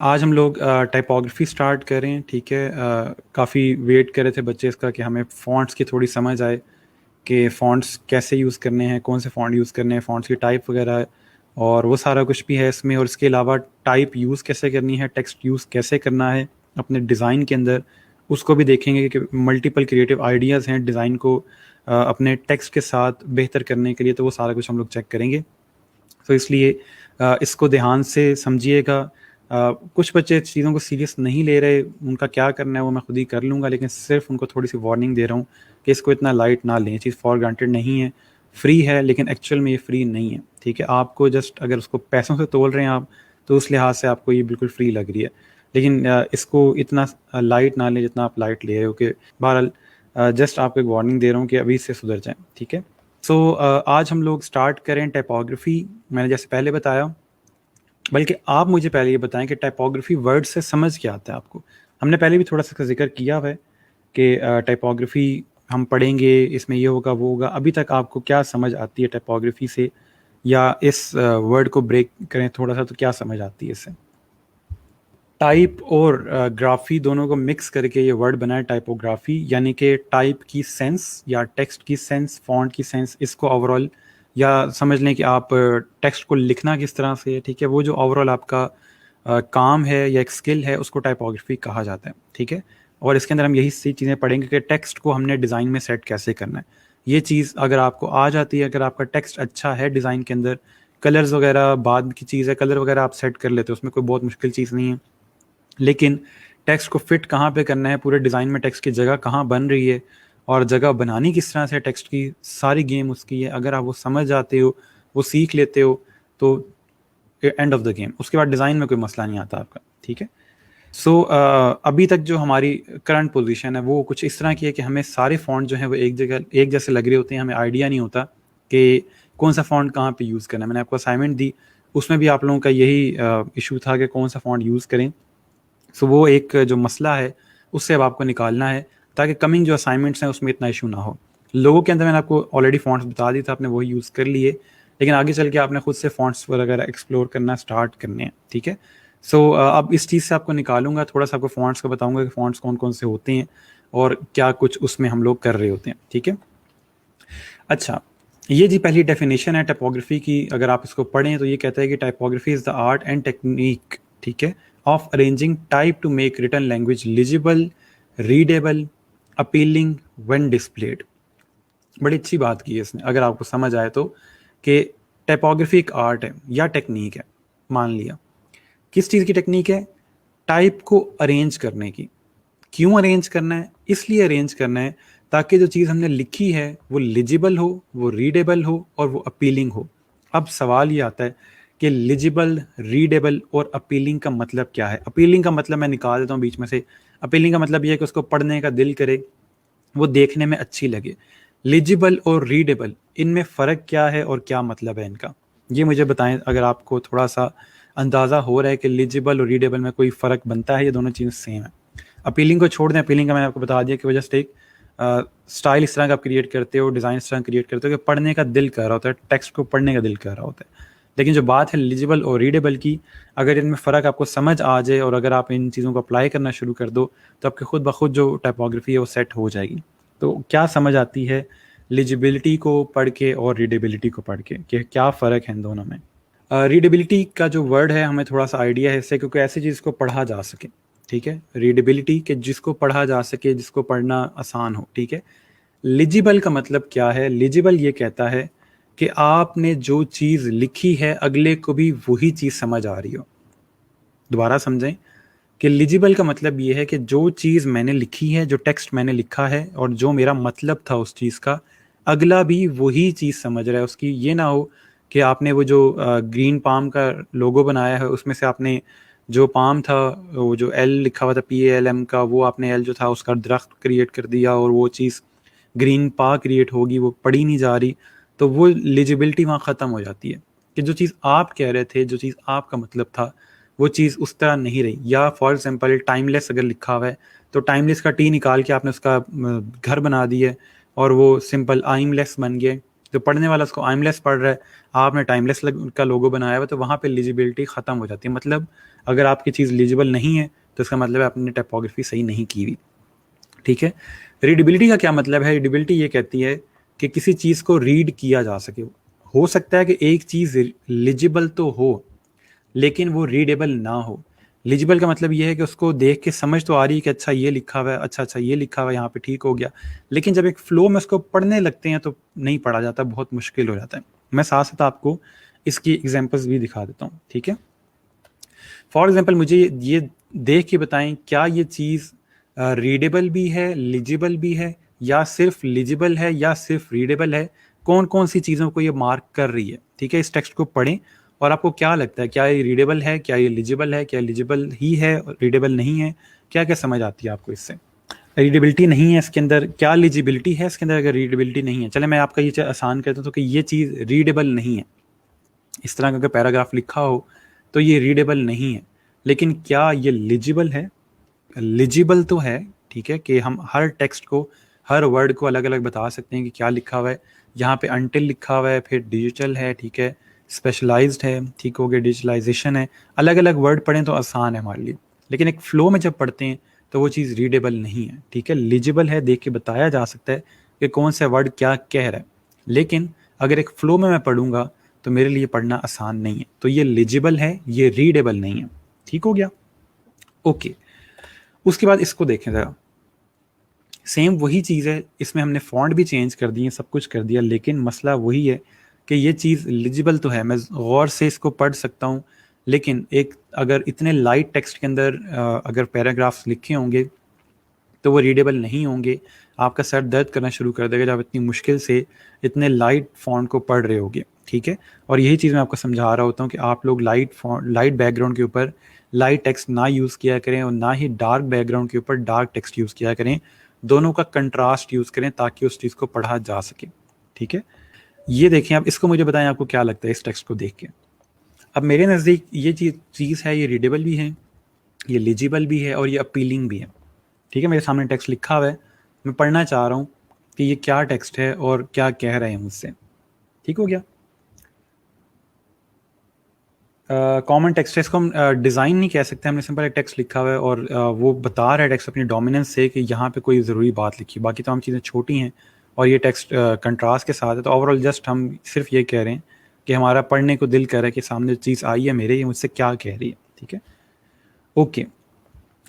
आज हम लोग टाइपोग्राफी स्टार्ट कर रहे हैं। ठीक है। काफ़ी वेट कर रहे थे बच्चे इसका कि हमें फ़ॉन्ट्स की थोड़ी समझ आए कि फ़ॉन्ट्स कैसे यूज़ करने हैं, कौन से फ़ॉन्ट यूज़ करने हैं, फ़ॉन्ट्स की टाइप वगैरह, और वो सारा कुछ भी है इसमें। और इसके अलावा टाइप यूज़ कैसे करनी है, टेक्स्ट यूज़ कैसे करना है अपने डिज़ाइन के अंदर, उसको भी देखेंगे कि मल्टीपल क्रिएटिव आइडियाज़ हैं डिज़ाइन को अपने टेक्स्ट के साथ बेहतर करने के लिए। तो वो सारा कुछ हम लोग चेक करेंगे। तो इसलिए इसको ध्यान से समझिएगा। कुछ बच्चे इस चीज़ों को सीरियस नहीं ले रहे, उनका क्या करना है वो मैं खुद ही कर लूँगा, लेकिन सिर्फ उनको थोड़ी सी वार्निंग दे रहा हूँ कि इसको इतना लाइट ना लें। ये चीज़ फॉर ग्रांटेड नहीं है, फ्री है, लेकिन एक्चुअल में ये फ्री नहीं है। ठीक है। आपको जस्ट अगर उसको पैसों से तोल रहे हैं आप, तो उस लिहाज से आपको ये बिल्कुल फ्री लग रही है, लेकिन इसको इतना लाइट ना लें जितना आप लाइट ले रहे हो। कि बहरहाल जस्ट आपको एक वार्निंग दे रहा हूँ कि अभी इससे सुधर जाएं। ठीक है। सो आज हम लोग स्टार्ट करें टाइपोग्राफी। मैंने जैसे पहले बताया, बल्कि आप मुझे पहले ये बताएं कि टाइपोग्राफी वर्ड से समझ क्या आता है आपको। हमने पहले भी थोड़ा सा इसका जिक्र किया हुआ है कि टाइपोग्राफी हम पढ़ेंगे, इसमें ये होगा वो होगा। अभी तक आपको क्या समझ आती है टाइपोग्राफी से, या इस वर्ड को ब्रेक करें थोड़ा सा तो क्या समझ आती है इससे। टाइप और ग्राफी दोनों को मिक्स करके ये वर्ड बना है टाइपोग्राफी, यानी कि टाइप की सेंस या टेक्स्ट की सेंस, फॉन्ट की सेंस, इसको ओवरऑल, या समझ लें कि आप टेक्स्ट को लिखना किस तरह से है। ठीक है। वो जो ओवरऑल आपका काम है या एक स्किल है, उसको टाइपोग्राफी कहा जाता है। ठीक है। और इसके अंदर हम यही सी चीज़ें पढ़ेंगे कि टेक्स्ट को हमने डिज़ाइन में सेट कैसे करना है। ये चीज़ अगर आपको आ जाती है, अगर आपका टेक्स्ट अच्छा है डिज़ाइन के अंदर, कलर्स वगैरह बाद की चीज़ है, कलर वगैरह आप सेट कर लेते हो, उसमें कोई बहुत मुश्किल चीज़ नहीं है। लेकिन टेक्स्ट को फिट कहाँ पे करना है, पूरे डिज़ाइन में टेक्स्ट की जगह कहाँ बन रही है, और जगह बनानी किस तरह से टेक्स्ट की, सारी गेम उसकी है। अगर आप वो समझ जाते हो, वो सीख लेते हो, तो एंड ऑफ द गेम, उसके बाद डिज़ाइन में कोई मसला नहीं आता आपका। ठीक है। सो अभी तक जो हमारी करंट पोजीशन है वो कुछ इस तरह की है कि हमें सारे फ़ॉन्ट जो हैं वो एक जगह एक जैसे लग रहे होते हैं। हमें आइडिया नहीं होता कि कौन सा फ़ॉन्ट कहाँ पे यूज़ करना है। मैंने आपको असाइनमेंट दी, उसमें भी आप लोगों का यही इशू था कि कौन सा फ़ॉन्ट यूज़ करें। सो वो एक जो मसला है उससे अब आपको निकालना है, ताकि कमिंग जो असाइनमेंट्स हैं उसमें इतना इशू ना हो। लोगों के अंदर मैंने आपको ऑलरेडी फ़ॉन्ट्स बता दिए थे, आपने वही यूज़ कर लिए, लेकिन आगे चल के आपने खुद से फ़ॉन्ट्स वगैरह एक्सप्लोर करना स्टार्ट करने हैं। ठीक है। सो अब इस चीज़ से आपको निकालूंगा, थोड़ा सा आपको फ़ॉन्ट्स का बताऊंगा कि फ़ॉन्ट्स कौन कौन से होते हैं और क्या कुछ उसमें हम लोग कर रहे होते हैं। ठीक है। अच्छा, ये जी पहली डेफिनेशन है टाइपोग्राफी की। अगर आप इसको पढ़ें तो ये कहता है कि typography is the art and technique, ठीक है, of arranging type to make written language legible, readable, appealing when displayed. बड़ी अच्छी बात की है इसने, अगर आपको समझ आए तो, कि टाइपोग्राफी एक आर्ट है या टेक्निक है। मान लिया, किस चीज़ की टेक्निक है? टाइप को अरेंज करने की। क्यों अरेंज करना है? इसलिए अरेंज करना है ताकि जो चीज़ हमने लिखी है वो लिजिबल हो, वो रीडेबल हो, और वो अपीलिंग हो। अब सवाल ये आता है कि लिजिबल, रीडेबल और अपीलिंग का मतलब क्या है। अपीलिंग का मतलब मैं निकाल देता हूँ बीच में से। अपीलिंग का मतलब ये है कि उसको पढ़ने का दिल करे, वो देखने में अच्छी लगे। लिजिबल और रीडेबल, इनमें फ़र्क क्या है और क्या मतलब है इनका, ये मुझे बताएं। अगर आपको थोड़ा सा अंदाज़ा हो रहा है कि लिजिबल और रीडेबल में कोई फ़र्क बनता है, ये दोनों चीज़ें सेम है। अपीलिंग को छोड़ दें, अपीलिंग का मैंने आपको बता दिया कि वो जस्ट एक स्टाइल इस तरह का आप क्रिएट करते हो, डिज़ाइन इस तरह क्रिएट करते हो कि पढ़ने का दिल कर रहा होता है, टेक्स्ट को पढ़ने का दिल कर रहा होता है। लेकिन जो बात है लिजिबल और रीडेबल की, अगर इनमें फ़र्क आपको समझ आ जाए और अगर आप इन चीज़ों को अप्लाई करना शुरू कर दो, तो आपके खुद ब खुद जो टाइपोग्राफी है वो सेट हो जाएगी। तो क्या समझ आती है लिजिबिलिटी को पढ़ के और रीडेबिलिटी को पढ़ के, कि क्या फ़र्क है इन दोनों में। रीडेबिलिटी का जो वर्ड है हमें थोड़ा सा आइडिया है इससे, क्योंकि ऐसी चीज़ को पढ़ा जा सके। ठीक है। रीडेबिलिटी के जिसको पढ़ा जा सके, जिसको पढ़ना आसान हो। ठीक है। लिजिबल का मतलब क्या है? लिजिबल ये कहता है कि आपने जो चीज़ लिखी है अगले को भी वही चीज़ समझ आ रही हो। दोबारा समझें कि लिजिबल का मतलब ये है कि जो चीज़ मैंने लिखी है, जो टेक्स्ट मैंने लिखा है और जो मेरा मतलब था उस चीज़ का, अगला भी वही चीज़ समझ रहा है उसकी। ये ना हो कि आपने वो जो ग्रीन पाम का लोगो बनाया है, उसमें से आपने जो पाम था, वो जो एल लिखा हुआ था PALM का, वो आपने एल जो था उसका दरख्त क्रिएट कर दिया और वो चीज़ ग्रीन पा क्रिएट होगी, वो पढ़ी नहीं जा रही। तो वो लिजिबिलिटी वहाँ ख़त्म हो जाती है कि जो चीज़ आप कह रहे थे, जो चीज़ आपका मतलब था, वो चीज़ उस तरह नहीं रही। या फॉर एग्जांपल टाइमलेस अगर लिखा हुआ है, तो टाइमलेस का टी निकाल के आपने उसका घर बना दिया और वो सिंपल आइमलेस बन गया। तो पढ़ने वाला उसको आइमलेस पढ़ रहा है, आपने टाइमलेस का लोगो बनाया हुआ, तो वहाँ पे लीजिबिलिटी ख़त्म हो जाती है। मतलब अगर आपकी चीज़ लीजिबल नहीं है तो इसका मतलब है आपने टाइपोग्राफी सही नहीं की हुई, ठीक है। रीडेबिलिटी का क्या मतलब है? रीडेबिलिटी ये कहती है कि किसी चीज़ को रीड किया जा सके। हो सकता है कि एक चीज़ लीजिबल तो हो लेकिन वो रीडेबल ना हो। लीजिबल का मतलब ये है कि उसको देख के समझ तो आ रही है कि अच्छा ये लिखा हुआ है, अच्छा ये लिखा हुआ है, यहाँ पे ठीक हो गया। लेकिन जब एक फ्लो में उसको पढ़ने लगते हैं तो नहीं पढ़ा जाता, बहुत मुश्किल हो जाता है। मैं साथ साथ आपको इसकी एग्जांपल्स भी दिखा देता हूँ, ठीक है। फॉर एग्जांपल मुझे ये देख के बताएं क्या ये चीज़ रीडेबल भी है, लीजिबल भी है, या सिर्फ लीजिबल है या सिर्फ रीडेबल है। कौन कौन सी चीज़ों को ये मार्क कर रही है, ठीक है। इस टेक्स्ट को पढ़ें और आपको क्या लगता है, क्या ये रीडेबल है, क्या ये लीजिबल है, क्या लीजिबल ही है, रीडेबल नहीं है, क्या क्या समझ आती है आपको इससे। रीडेबिलिटी नहीं है इसके अंदर, क्या लीजिबिलिटी है इसके अंदर अगर रीडेबिलिटी नहीं है। चले मैं आपका ये आसान कहता हूँ तो कि ये चीज़ रीडेबल नहीं है। इस तरह का अगर पैराग्राफ लिखा हो तो ये रीडेबल नहीं है, लेकिन क्या ये लिजिबल है? लिजिबल तो है, ठीक है, कि हम हर टेक्स्ट को, हर वर्ड को अलग अलग बता सकते हैं कि क्या लिखा हुआ है। यहाँ पे अनटिल लिखा हुआ है, फिर डिजिटल है, ठीक है, स्पेशलाइज्ड है, ठीक हो गया, डिजिटलाइजेशन है। अलग अलग वर्ड पढ़ें तो आसान है हमारे लिए, लेकिन एक फ्लो में जब पढ़ते हैं तो वो चीज़ रीडेबल नहीं है, ठीक है। लिजिबल है, देख के बताया जा सकता है कि कौन सा वर्ड क्या कह रहा है, लेकिन अगर एक फ्लो में मैं पढ़ूंगा तो मेरे लिए पढ़ना आसान नहीं है। तो ये लिजिबल है, ये रीडेबल नहीं है, ठीक हो गया, ओके। उसके बाद इसको देखें ज़रा, सेम वही चीज़ है, इसमें हमने फॉन्ट भी चेंज कर दिए, सब कुछ कर दिया, लेकिन मसला वही है कि ये चीज़ लिजिबल तो है, मैं गौर से इसको पढ़ सकता हूँ, लेकिन एक अगर इतने लाइट टेक्स्ट के अंदर अगर पैराग्राफ्स लिखे होंगे तो वो रीडेबल नहीं होंगे। आपका सर दर्द करना शुरू कर देगा जब आप इतनी मुश्किल से इतने लाइट फॉन्ट को पढ़ रहे होगे, ठीक है। और यही चीज़ मैं आपको समझा रहा होता हूँ कि आप लोग लाइट बैकग्राउंड के ऊपर लाइट टेक्स्ट ना यूज़ किया करें और ना ही डार्क बैकग्राउंड के ऊपर डार्क टेक्स्ट यूज़ किया करें। दोनों का कंट्रास्ट यूज़ करें ताकि उस चीज़ को पढ़ा जा सके, ठीक है। ये देखें आप, इसको मुझे बताएं आपको क्या लगता है इस टेक्स्ट को देख के। अब मेरे नज़दीक ये चीज़ है, ये रीडेबल भी है, ये लिजिबल भी है और ये अपीलिंग भी है, ठीक है। मेरे सामने टेक्स्ट लिखा हुआ है, मैं पढ़ना चाह रहा हूँ कि ये क्या टेक्स्ट है और क्या कह रहे हैं मुझसे, ठीक हो गया। कॉमन टेक्स्ट है, इसको हम डिज़ाइन नहीं कह सकते, हमने सिंपल एक टेक्स्ट लिखा हुआ है और वो बता रहा है टेक्स्ट अपनी डोमिनेंस से कि यहाँ पे कोई ज़रूरी बात लिखी, बाकी तमाम चीज़ें छोटी हैं और ये टेक्स्ट कंट्रास्ट के साथ है। तो ओवरऑल जस्ट हम सिर्फ ये कह रहे हैं कि हमारा पढ़ने को दिल कर रहा है कि सामने चीज़ आई है मेरे, ये मुझसे क्या कह रही है, ठीक है, ओके।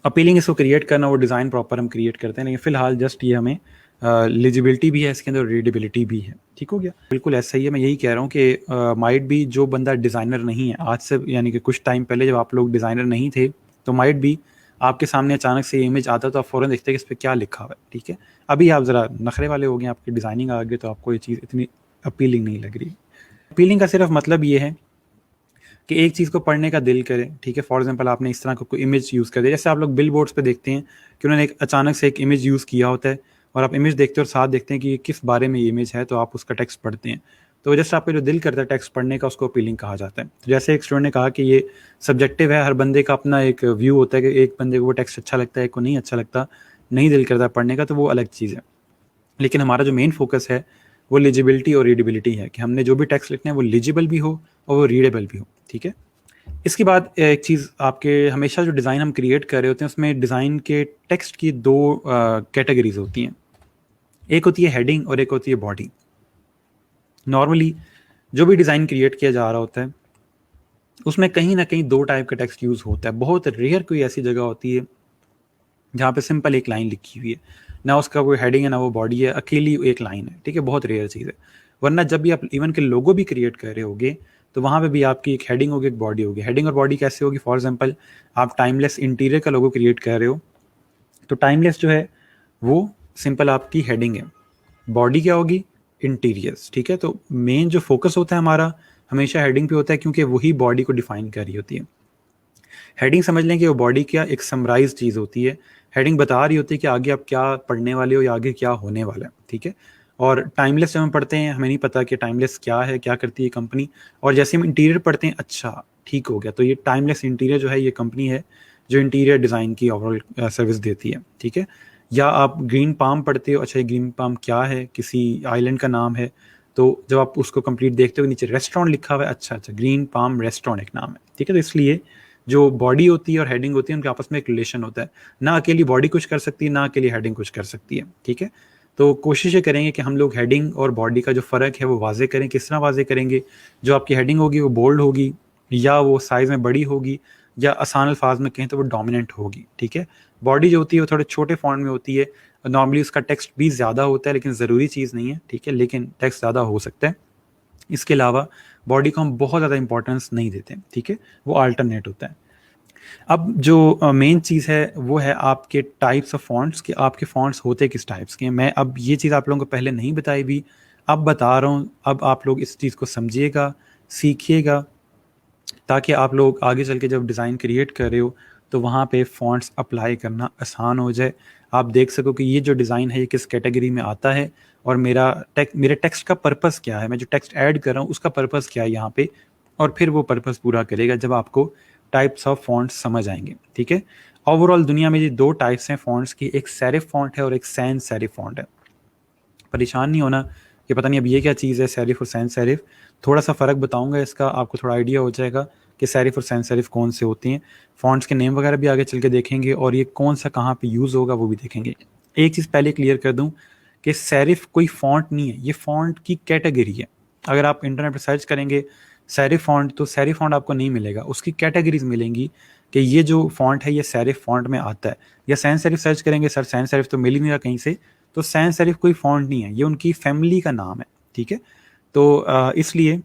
अपीलिंग इसको क्रिएट करना, वो डिज़ाइन प्रॉपर हम क्रिएट करते हैं, लेकिन फ़िलहाल जस्ट ये हमें लिजिबिलिटी भी है इसके अंदर, रीडेबिलिटी भी है, ठीक हो गया। बिल्कुल ऐसा ही है, मैं यही कह रहा हूँ कि माइट भी जो बंदा डिज़ाइनर नहीं है आज से, यानी कि कुछ टाइम पहले जब आप लोग डिज़ाइनर नहीं थे तो माइट भी आपके सामने अचानक से इमेज आता तो आप फ़ौरन देखते हैं कि इस पर क्या लिखा हुआ है, ठीक है। अभी आप ज़रा नखरे वाले हो गए, आपकी डिज़ाइनिंग आ गई तो आपको ये चीज़ इतनी अपीलिंग नहीं लग रही। अपीलिंग का सिर्फ मतलब ये है कि एक चीज़ को पढ़ने का दिल करे, ठीक है। फॉर एग्जांपल आपने इस तरह का कोई इमेज यूज़ कर दिया, जैसे आप लोग बिल बोर्ड्स पे देखते हैं कि उन्होंने एक अचानक से एक इमेज यूज़ किया होता है और आप इमेज देखते हो और साथ देखते हैं कि ये किस बारे में ये इमेज है, तो आप उसका टेक्स्ट पढ़ते हैं। तो जस्ट आपका जो दिल करता है टेक्स्ट पढ़ने का, उसको अपीलिंग कहा जाता है। तो जैसे एक स्टूडेंट ने कहा कि ये सब्जेक्टिव है, हर बंदे का अपना एक व्यू होता है कि एक बंदे को वो टेक्स्ट अच्छा लगता है, एक को नहीं अच्छा लगता, नहीं दिल करता पढ़ने का, तो वो अलग चीज़ है। लेकिन हमारा जो मेन फोकस है वो लिजिबिलिटी और रीडेबिलिटी है कि हमने जो भी टेक्स्ट लिखना है वो लिजिबल भी हो और वो रीडेबल भी हो, ठीक है। इसके बाद एक चीज़, आपके हमेशा जो डिज़ाइन हम क्रिएट कर रहे होते हैं उसमें डिज़ाइन के टेक्स्ट की दो कैटेगरीज होती हैं, एक होती है हेडिंग और एक होती है बॉडी। नॉर्मली जो भी डिज़ाइन क्रिएट किया जा रहा होता है उसमें कहीं ना कहीं दो टाइप का टेक्स्ट यूज़ होता है। बहुत रेयर कोई ऐसी जगह होती है जहाँ पे सिंपल एक लाइन लिखी हुई है, ना उसका कोई हेडिंग है ना वो बॉडी है, अकेली एक लाइन है, ठीक है, बहुत रेयर चीज़ है। वरना जब भी आप इवन के लोगो भी क्रिएट कर रहे होगे तो वहाँ पे भी आपकी एक हेडिंग होगी, एक बॉडी होगी। हेडिंग और बॉडी कैसे होगी? फॉर एग्जांपल आप टाइमलेस इंटीरियर का लोगो क्रिएट कर रहे हो तो टाइमलेस जो है वो सिंपल आपकी हेडिंग है, बॉडी क्या होगी? इंटीरियर्स, ठीक है। तो मेन जो फोकस होता है हमारा हमेशा हेडिंग पे होता है क्योंकि वही बॉडी को डिफाइन कर रही होती है। हेडिंग समझ लें कि वो बॉडी क्या एक समराइज चीज़ होती है, हेडिंग बता रही होती है कि आगे आप क्या पढ़ने वाले हो या आगे क्या होने वाला है, ठीक है। और टाइमलेस जब हम पढ़ते हैं हमें नहीं पता कि टाइमलेस क्या है, क्या करती है कंपनी, और जैसे हम इंटीरियर पढ़ते हैं अच्छा ठीक हो गया, तो ये टाइमलेस इंटीरियर जो है ये कंपनी है जो इंटीरियर डिज़ाइन की ओवरऑल सर्विस देती है, ठीक है। या आप ग्रीन पाम पढ़ते हो, अच्छा ये ग्रीन पाम क्या है, किसी आइलैंड का नाम है, तो जब आप उसको कंप्लीट देखते हो नीचे रेस्टोरेंट लिखा हुआ है, अच्छा ग्रीन पाम रेस्टोरेंट एक नाम है, ठीक है। तो इसलिए जो बॉडी होती है और हेडिंग होती है उनके आपस में एक रिलेशन होता है, ना अकेली बॉडी कुछ कर सकती है ना अकेली हेडिंग कुछ कर सकती है, ठीक है। तो कोशिश ये करेंगे कि हम लोग हेडिंग और बॉडी का जो फ़र्क है वो वाजे करें। किस तरह वाजे करेंगे? जो आपकी हेडिंग होगी वो बोल्ड होगी, या वो साइज़ में बड़ी होगी, या आसान अल्फाज में कहें तो वो डोमिनेंट होगी, ठीक है। बॉडी जो होती है वो थोड़े छोटे फॉन्ट में होती है, नॉर्मली उसका टेक्स्ट भी ज़्यादा होता है, लेकिन ज़रूरी चीज़ नहीं है, ठीक है, लेकिन टेक्स्ट ज़्यादा हो सकता है। इसके अलावा बॉडी को हम बहुत ज़्यादा इंपॉर्टेंस नहीं देते, ठीक है, वो अल्टरनेट होता है। अब जो मेन चीज़ है वो है आपके टाइप्स ऑफ फ़ॉन्ट्स, कि आपके फ़ॉन्ट्स होते किस टाइप्स के हैं। मैं अब ये चीज़ आप लोगों को पहले नहीं बताई भी, अब बता रहा हूँ। अब आप लोग इस चीज़ को समझिएगा, सीखिएगा, ताकि आप लोग आगे चल के जब डिज़ाइन क्रिएट कर रहे हो तो वहाँ पे फ़ॉन्ट्स अप्लाई करना आसान हो जाए। आप देख सको कि ये जो डिज़ाइन है ये किस कैटेगरी में आता है, और मेरे टेक्स्ट का पर्पस क्या है, मैं जो टेक्स्ट ऐड कर रहा हूँ उसका पर्पस क्या है यहाँ पे, और फिर वो पर्पस पूरा करेगा जब आपको टाइप्स ऑफ फ़ॉन्ट्स समझ आएंगे, ठीक है। ओवरऑल दुनिया में ये दो टाइप्स हैं फ़ॉन्ट्स की, एक सेरिफ फ़ॉन्ट है और एक सैन सेरिफ फ़ॉन्ट है। परेशान नहीं होना कि पता नहीं अब ये क्या चीज़ है सेरिफ और सैन सेरिफ। थोड़ा सा फ़र्क बताऊंगा इसका, आपको थोड़ा आइडिया हो जाएगा कि सेरिफ और सैन सेरिफ कौन से होते हैं। फ़ॉन्ट्स के नेम वगैरह भी आगे चल के देखेंगे, और ये कौन सा कहाँ पे यूज़ होगा वो भी देखेंगे। एक चीज़ पहले क्लियर कर दूँ कि सेरिफ कोई फ़ॉन्ट नहीं है, ये फ़ॉन्ट की कैटेगरी है। अगर आप इंटरनेट पर सर्च करेंगे सेरिफ फ़ॉन्ट तो सेरिफ फ़ॉन्ट आपको नहीं मिलेगा, उसकी कैटेगरीज मिलेंगी कि ये जो फ़ॉन्ट है ये सेरिफ फ़ॉन्ट में आता है। या सैन सेरिफ सर्च करेंगे, सर सैन सेरिफ तो मिल ही नहीं रहा कहीं से, तो सैन सेरिफ कोई फ़ॉन्ट नहीं है, ये उनकी फैमिली का नाम है, ठीक है। तो इसलिए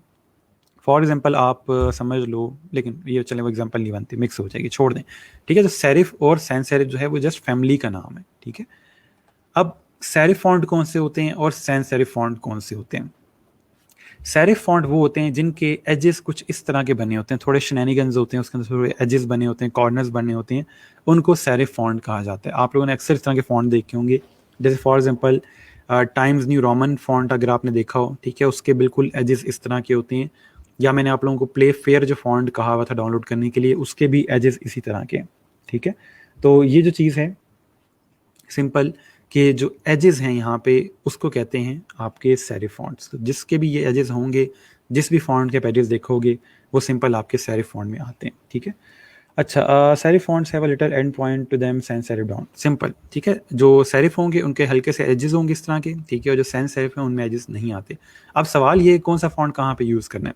फॉर एग्जांपल आप समझ लो, लेकिन ये चले वो एग्जांपल नहीं बनती, मिक्स हो जाएगी, छोड़ दें, ठीक है। तो सेरिफ और सैन सेरिफ जो है वो जस्ट फैमिली का नाम है, ठीक है। अब सेरिफ फ़ॉन्ट कौन से होते हैं और सैन सेरिफ फ़ॉन्ट कौन से होते हैं? सेरिफ फ़ॉन्ट वो होते हैं जिनके एजेस कुछ इस तरह के बने होते हैं, थोड़े शेनैनिगन्स होते हैं, उसके अंदर थोड़े एजेस बने होते हैं, कॉर्नर्स बने होते हैं, उनको सेरिफ फ़ॉन्ट कहा जाता है। आप लोगों ने अक्सर इस तरह के फ़ॉन्ट देखे होंगे, जैसे for example times new Roman font अगर आपने देखा हो, ठीक है, उसके बिल्कुल एजेस इस तरह के होते हैं। या मैंने आप लोगों को प्ले फेयर जो फ़ॉन्ट कहा हुआ था डाउनलोड करने के लिए, उसके भी एजेस इसी तरह के हैं, ठीक है। तो ये जो चीज़ है सिंपल, कि जो एजेस हैं यहाँ पे उसको कहते हैं आपके सेरिफ फ़ॉन्ट्स। तो जिसके भी ये एजेस होंगे, जिस भी फ़ॉन्ट के पेजेस देखोगे वो सिंपल आपके सेरिफ फ़ॉन्ट में आते हैं, ठीक है। अच्छा, serif fonts have a little end point to them sans serif down, simple, ठीक है। जो सेरिफ होंगे उनके हल्के से एजेस होंगे इस तरह के, ठीक है, और जो सैन सेरिफ हैं उनमें एजेस नहीं आते। अब सवाल ये कौन सा फ़ॉन्ट कहाँ पे यूज़ करना है?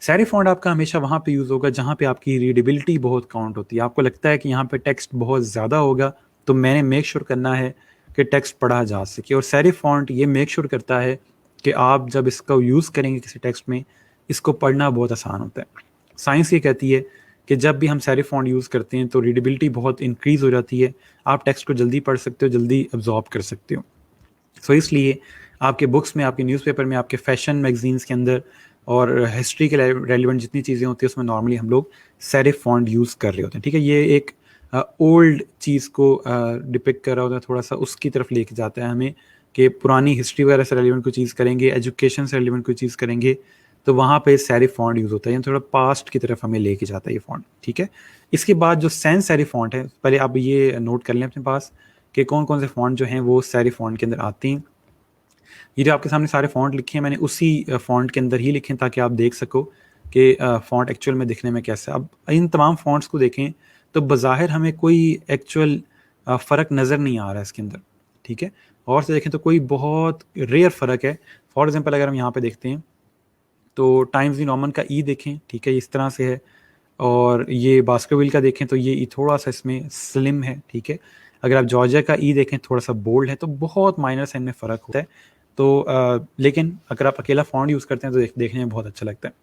सेरिफ फ़ॉन्ट आपका हमेशा वहाँ पे यूज़ होगा जहाँ पे आपकी रीडेबिलिटी बहुत काउंट होती है। आपको लगता है कि यहाँ पे टेक्स्ट बहुत ज़्यादा होगा, तो मैंने मेक श्योर करना है कि टेक्स्ट पढ़ा जा सके। और सेरिफ फ़ॉन्ट ये मेक श्योर करता है कि आप जब इसका यूज़ करेंगे किसी टेक्स्ट में, इसको पढ़ना बहुत आसान होता है। साइंस ये कहती है कि जब भी हम सेरिफ फ़ॉन्ट यूज़ करते हैं तो रीडेबिलिटी बहुत इंक्रीज़ हो जाती है, आप टेक्स्ट को जल्दी पढ़ सकते हो, जल्दी अब्ज़ॉर्ब कर सकते हो। सो इसलिए आपके बुक्स में, आपके न्यूज़पेपर में, आपके फैशन मैगजीन्स के अंदर और हिस्ट्री के रेलिवेंट जितनी चीज़ें होती हैं उसमें नॉर्मली हम लोग सेरिफ फ़ॉन्ट यूज़ कर रहे होते हैं, ठीक है। ये एक ओल्ड चीज़ को डिपिक्ट कर रहा होता है, थोड़ा सा उसकी तरफ लेके जाता है हमें, कि पुरानी हिस्ट्री वगैरह से रेलिवेंट कोई चीज़ करेंगे, एजुकेशन से रेलिवेंट कोई चीज़ करेंगे, तो वहाँ पे सेरिफ फ़ॉन्ट यूज़ होता है, यानी थोड़ा पास्ट की तरफ हमें लेके जाता है ये फ़ॉन्ट, ठीक है। इसके बाद जो सैन सेरिफ फ़ॉन्ट है, पहले आप ये नोट कर लें अपने पास कि कौन कौन से फ़ॉन्ट जो हैं वो सेरिफ फ़ॉन्ट के अंदर आते हैं। ये जो आपके सामने सारे फ़ॉन्ट लिखे हैं मैंने उसी फ़ॉन्ट के अंदर ही लिखे हैं, ताकि आप देख सको कि फ़ॉन्ट एक्चुअल में दिखने में कैसा है। अब इन तमाम फ़ॉन्ट्स को देखें तो बज़ाहिर हमें कोई एक्चुअल फ़र्क नज़र नहीं आ रहा है इसके अंदर, ठीक है। और से देखें तो कोई बहुत रेयर फ़र्क है। फॉर एग्ज़ाम्पल अगर हम यहाँ पे देखते हैं तो टाइम्स न्यू रोमन का ई देखें, ठीक है, इस तरह से है। और ये बास्करविल का देखें तो ये ई थोड़ा सा इसमें स्लिम है, ठीक है। अगर आप जॉर्जिया का ई देखें थोड़ा सा बोल्ड है, तो बहुत माइनर सा इनमें फ़र्क होता है। तो लेकिन अगर आप अकेला फ़ॉन्ट यूज़ करते हैं तो देखने में बहुत अच्छा लगता है।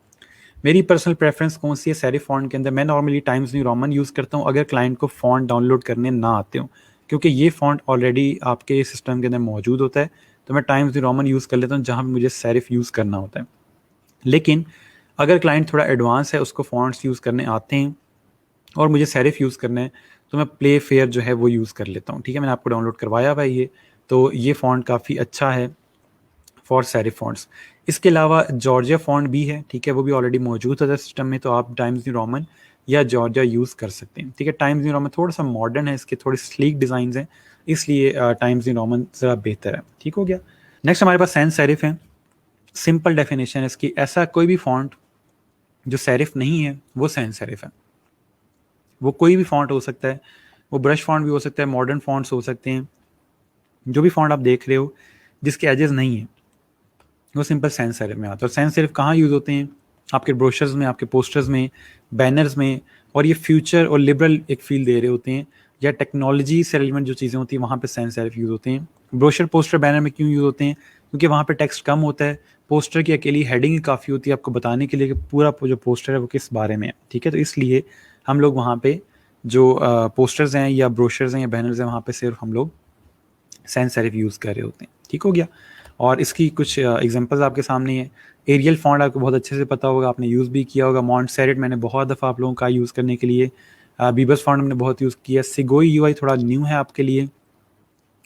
मेरी पर्सनल प्रेफरेंस कौन सी है सेरिफ फ़ॉन्ट के अंदर? मैं normally times new Roman use करता हूँ अगर क्लाइंट को फ़ॉन्ट डाउनलोड करने ना आते हों, क्योंकि ये फ़ॉन्ट ऑलरेडी आपके सिस्टम के अंदर मौजूद होता है। तो मैं टाइम्स न्यू रोमन यूज़ कर लेता हूँ जहाँ पे मुझे सेरिफ यूज़ करना होता है। लेकिन अगर क्लाइंट थोड़ा एडवांस है, उसको फ़ॉन्ट्स यूज़ करने आते हैं और मुझे सेरिफ यूज़ करना है, तो मैं प्ले फेयर जो है वो यूज़ कर लेता हूँ, ठीक है। मैंने आपको डाउनलोड करवाया हुआ है ये, तो ये फ़ॉन्ट काफ़ी अच्छा है फॉर सेरिफ फ़ॉन्ट्स। इसके अलावा जॉर्जिया फ़ॉन्ट भी है, ठीक है, वो भी ऑलरेडी मौजूद है सिस्टम में, तो आप टाइम्स न्यू रोमन या जॉर्जिया यूज़ कर सकते हैं, ठीक है। टाइम्स न्यू रोमन थोड़ा सा मॉडर्न है, इसके थोड़े स्लीक डिज़ाइंस हैं, इसलिए टाइम्स न्यू रोमन ज़रा बेहतर है, ठीक हो गया। नेक्स्ट हमारे पास सैन सेरिफ है। सिंपल डेफिनेशन है इसकी, ऐसा कोई भी फॉन्ट जो सेरिफ नहीं है वो सैंस सेरिफ है। वो कोई भी फॉन्ट हो सकता है, वो ब्रश फॉन्ट भी हो सकता है, मॉडर्न फॉन्ट्स हो सकते हैं, जो भी फॉन्ट आप देख रहे हो जिसके एजेस नहीं है वो सिंपल सैंस सेरिफ में आता है। और सैंस सेरिफ कहाँ यूज़ होते हैं? आपके ब्रोशर्स में, आपके पोस्टर्स में, बैनर्स में, और ये फ्यूचर और लिबरल एक फील दे रहे होते हैं, या टेक्नोलॉजी से रिलेवेंट जो चीज़ें होती हैं वहाँ पे सैंस सेरिफ यूज़ होते हैं। ब्रोशर, पोस्टर, बैनर में क्यों यूज़ होते हैं? क्योंकि वहाँ पे टेक्स्ट कम होता है, पोस्टर की अकेली हेडिंग ही काफ़ी होती है आपको बताने के लिए कि पूरा जो पोस्टर है वो किस बारे में है, ठीक है। तो इसलिए हम लोग वहाँ पे जो पोस्टर्स हैं या ब्रोशर्स हैं या बैनर्स हैं वहाँ पे सिर्फ हम लोग सैंस सेरिफ यूज़ कर रहे होते हैं, ठीक हो गया। और इसकी कुछ एग्जांपल्स आपके सामने है। एरियल फॉन्ट आपको बहुत अच्छे से पता होगा, आपने यूज़ भी किया होगा। मॉन्टसेरेट मैंने बहुत दफ़ा आप लोगों का यूज़ करने के लिए, बीबस फॉन्ट हमने बहुत यूज़ किया। सिगोई यूआई थोड़ा न्यू है आपके लिए,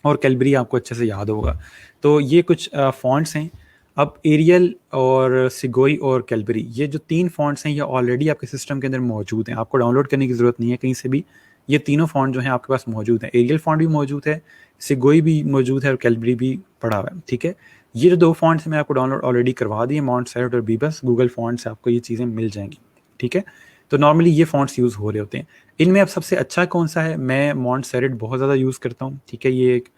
और कैलबरी आपको अच्छे से याद होगा। तो ये कुछ फॉन्ट्स हैं। अब एरियल और सिगोई और कैलबरी, ये जो 3 फॉन्ट्स हैं ये ऑलरेडी आपके सिस्टम के अंदर मौजूद हैं, आपको डाउनलोड करने की ज़रूरत नहीं है कहीं से भी। ये तीनों फॉन्ट जो हैं आपके पास मौजूद हैं। एरियल फॉन्ट भी मौजूद है, सिगोई भी मौजूद है, और कैलबरी भी पड़ा हुआ है, ठीक है। ये जो 2 फॉन्ट्स मैं आपको डाउनलोड ऑलरेडी करवा दिए, मॉन्टसेरेट और बीबस, गूगल फॉन्ट से आपको ये चीज़ें मिल जाएंगी, ठीक है। तो नॉर्मली ये फॉन्ट्स यूज़ हो रहे होते हैं। इनमें अब सबसे अच्छा कौन सा है? मैं मॉन्टसेरेट बहुत ज़्यादा यूज़ करता हूँ, ठीक है। ये एक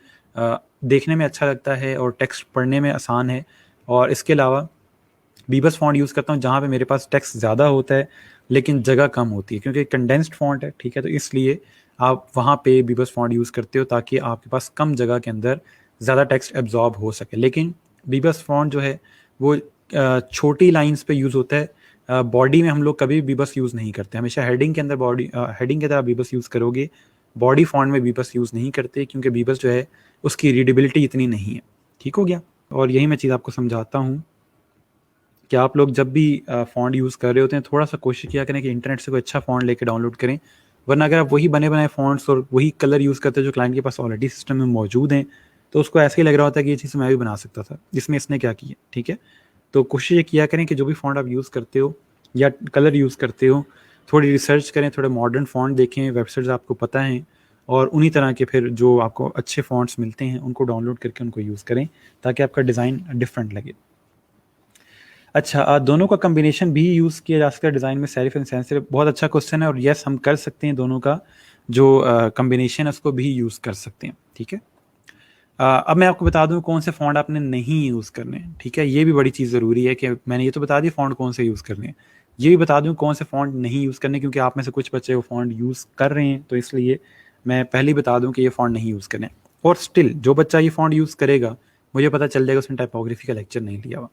देखने में अच्छा लगता है और टेक्स्ट पढ़ने में आसान है। और इसके अलावा बीबस फॉन्ट यूज़ करता हूँ जहाँ पे मेरे पास टेक्स्ट ज़्यादा होता है लेकिन जगह कम होती है, क्योंकि कंडेंस्ड फॉन्ट है, ठीक है। तो इसलिए आप वहाँ पे बीबस फॉन्ट यूज़ करते हो ताकि आपके पास कम जगह के अंदर ज़्यादा टेक्स्ट एब्जॉर्ब हो सके। लेकिन बीबस फॉन्ट जो है वो छोटी लाइंस पे यूज़ होता है। बॉडी में हम लोग कभी बीबस यूज़ नहीं करते, हमेशा हेडिंग के अंदर हेडिंग की तरह बीबस यूज़ करोगे। बॉडी फॉन्ट में बीबस यूज़ नहीं करते, क्योंकि बीबस जो है उसकी रीडेबिलिटी इतनी नहीं है, ठीक हो गया। और यही मैं चीज़ आपको समझाता हूँ कि आप लोग जब भी फ़ॉन्ट यूज़ कर रहे होते हैं थोड़ा सा कोशिश किया करें कि इंटरनेट से कोई अच्छा फ़ॉन्ट लेके डाउनलोड करें। वरना अगर आप वही बने बनाए फ़ॉन्ट्स और वही कलर यूज़ करते हो जो क्लाइंट के पास ऑलरेडी सिस्टम में मौजूद हैं, तो उसको ऐसे ही लग रहा होता है कि ये चीज़ मैं भी बना सकता था, इसमें इसने क्या किया, ठीक है। तो कोशिश ये किया करें कि जो भी फ़ॉन्ट आप यूज़ करते हो या कलर यूज़ करते हो, थोड़ी रिसर्च करें, थोड़े मॉडर्न फ़ॉन्ट देखें, वेबसाइट्स आपको पता हैं, और उन्हीं तरह के फिर जो आपको अच्छे फ़ॉन्ट्स मिलते हैं उनको डाउनलोड करके उनको यूज़ करें ताकि आपका डिज़ाइन डिफरेंट लगे। अच्छा, दोनों का कॉम्बिनेशन भी यूज़ किया जा सकता है डिज़ाइन में, सेरिफ एंड सैंस सेरिफ? बहुत अच्छा क्वेश्चन है, और यस हम कर सकते हैं दोनों का जो कॉम्बिनेशन है उसको भी यूज़ कर सकते हैं, ठीक है। अब मैं आपको बता दूं कौन से फ़ॉन्ट आपने नहीं यूज़ करने हैं, ठीक है। ये भी बड़ी चीज़ ज़रूरी है कि मैंने ये तो बता दिया फ़ॉन्ट कौन से यूज़ करने हैं, ये भी बता दूं कौन से फ़ॉन्ट नहीं यूज़ करने, क्योंकि आप में से कुछ बच्चे वो फ़ॉन्ट यूज़ कर रहे हैं, तो इसलिए मैं पहले ही बता दूं कि ये फ़ॉन्ट नहीं यूज़ करने हैं। और स्टिल जो बच्चा ये फ़ॉन्ट यूज़ करेगा मुझे पता चल जाएगा उसने टाइपोग्राफी का लेक्चर नहीं लिया हुआ।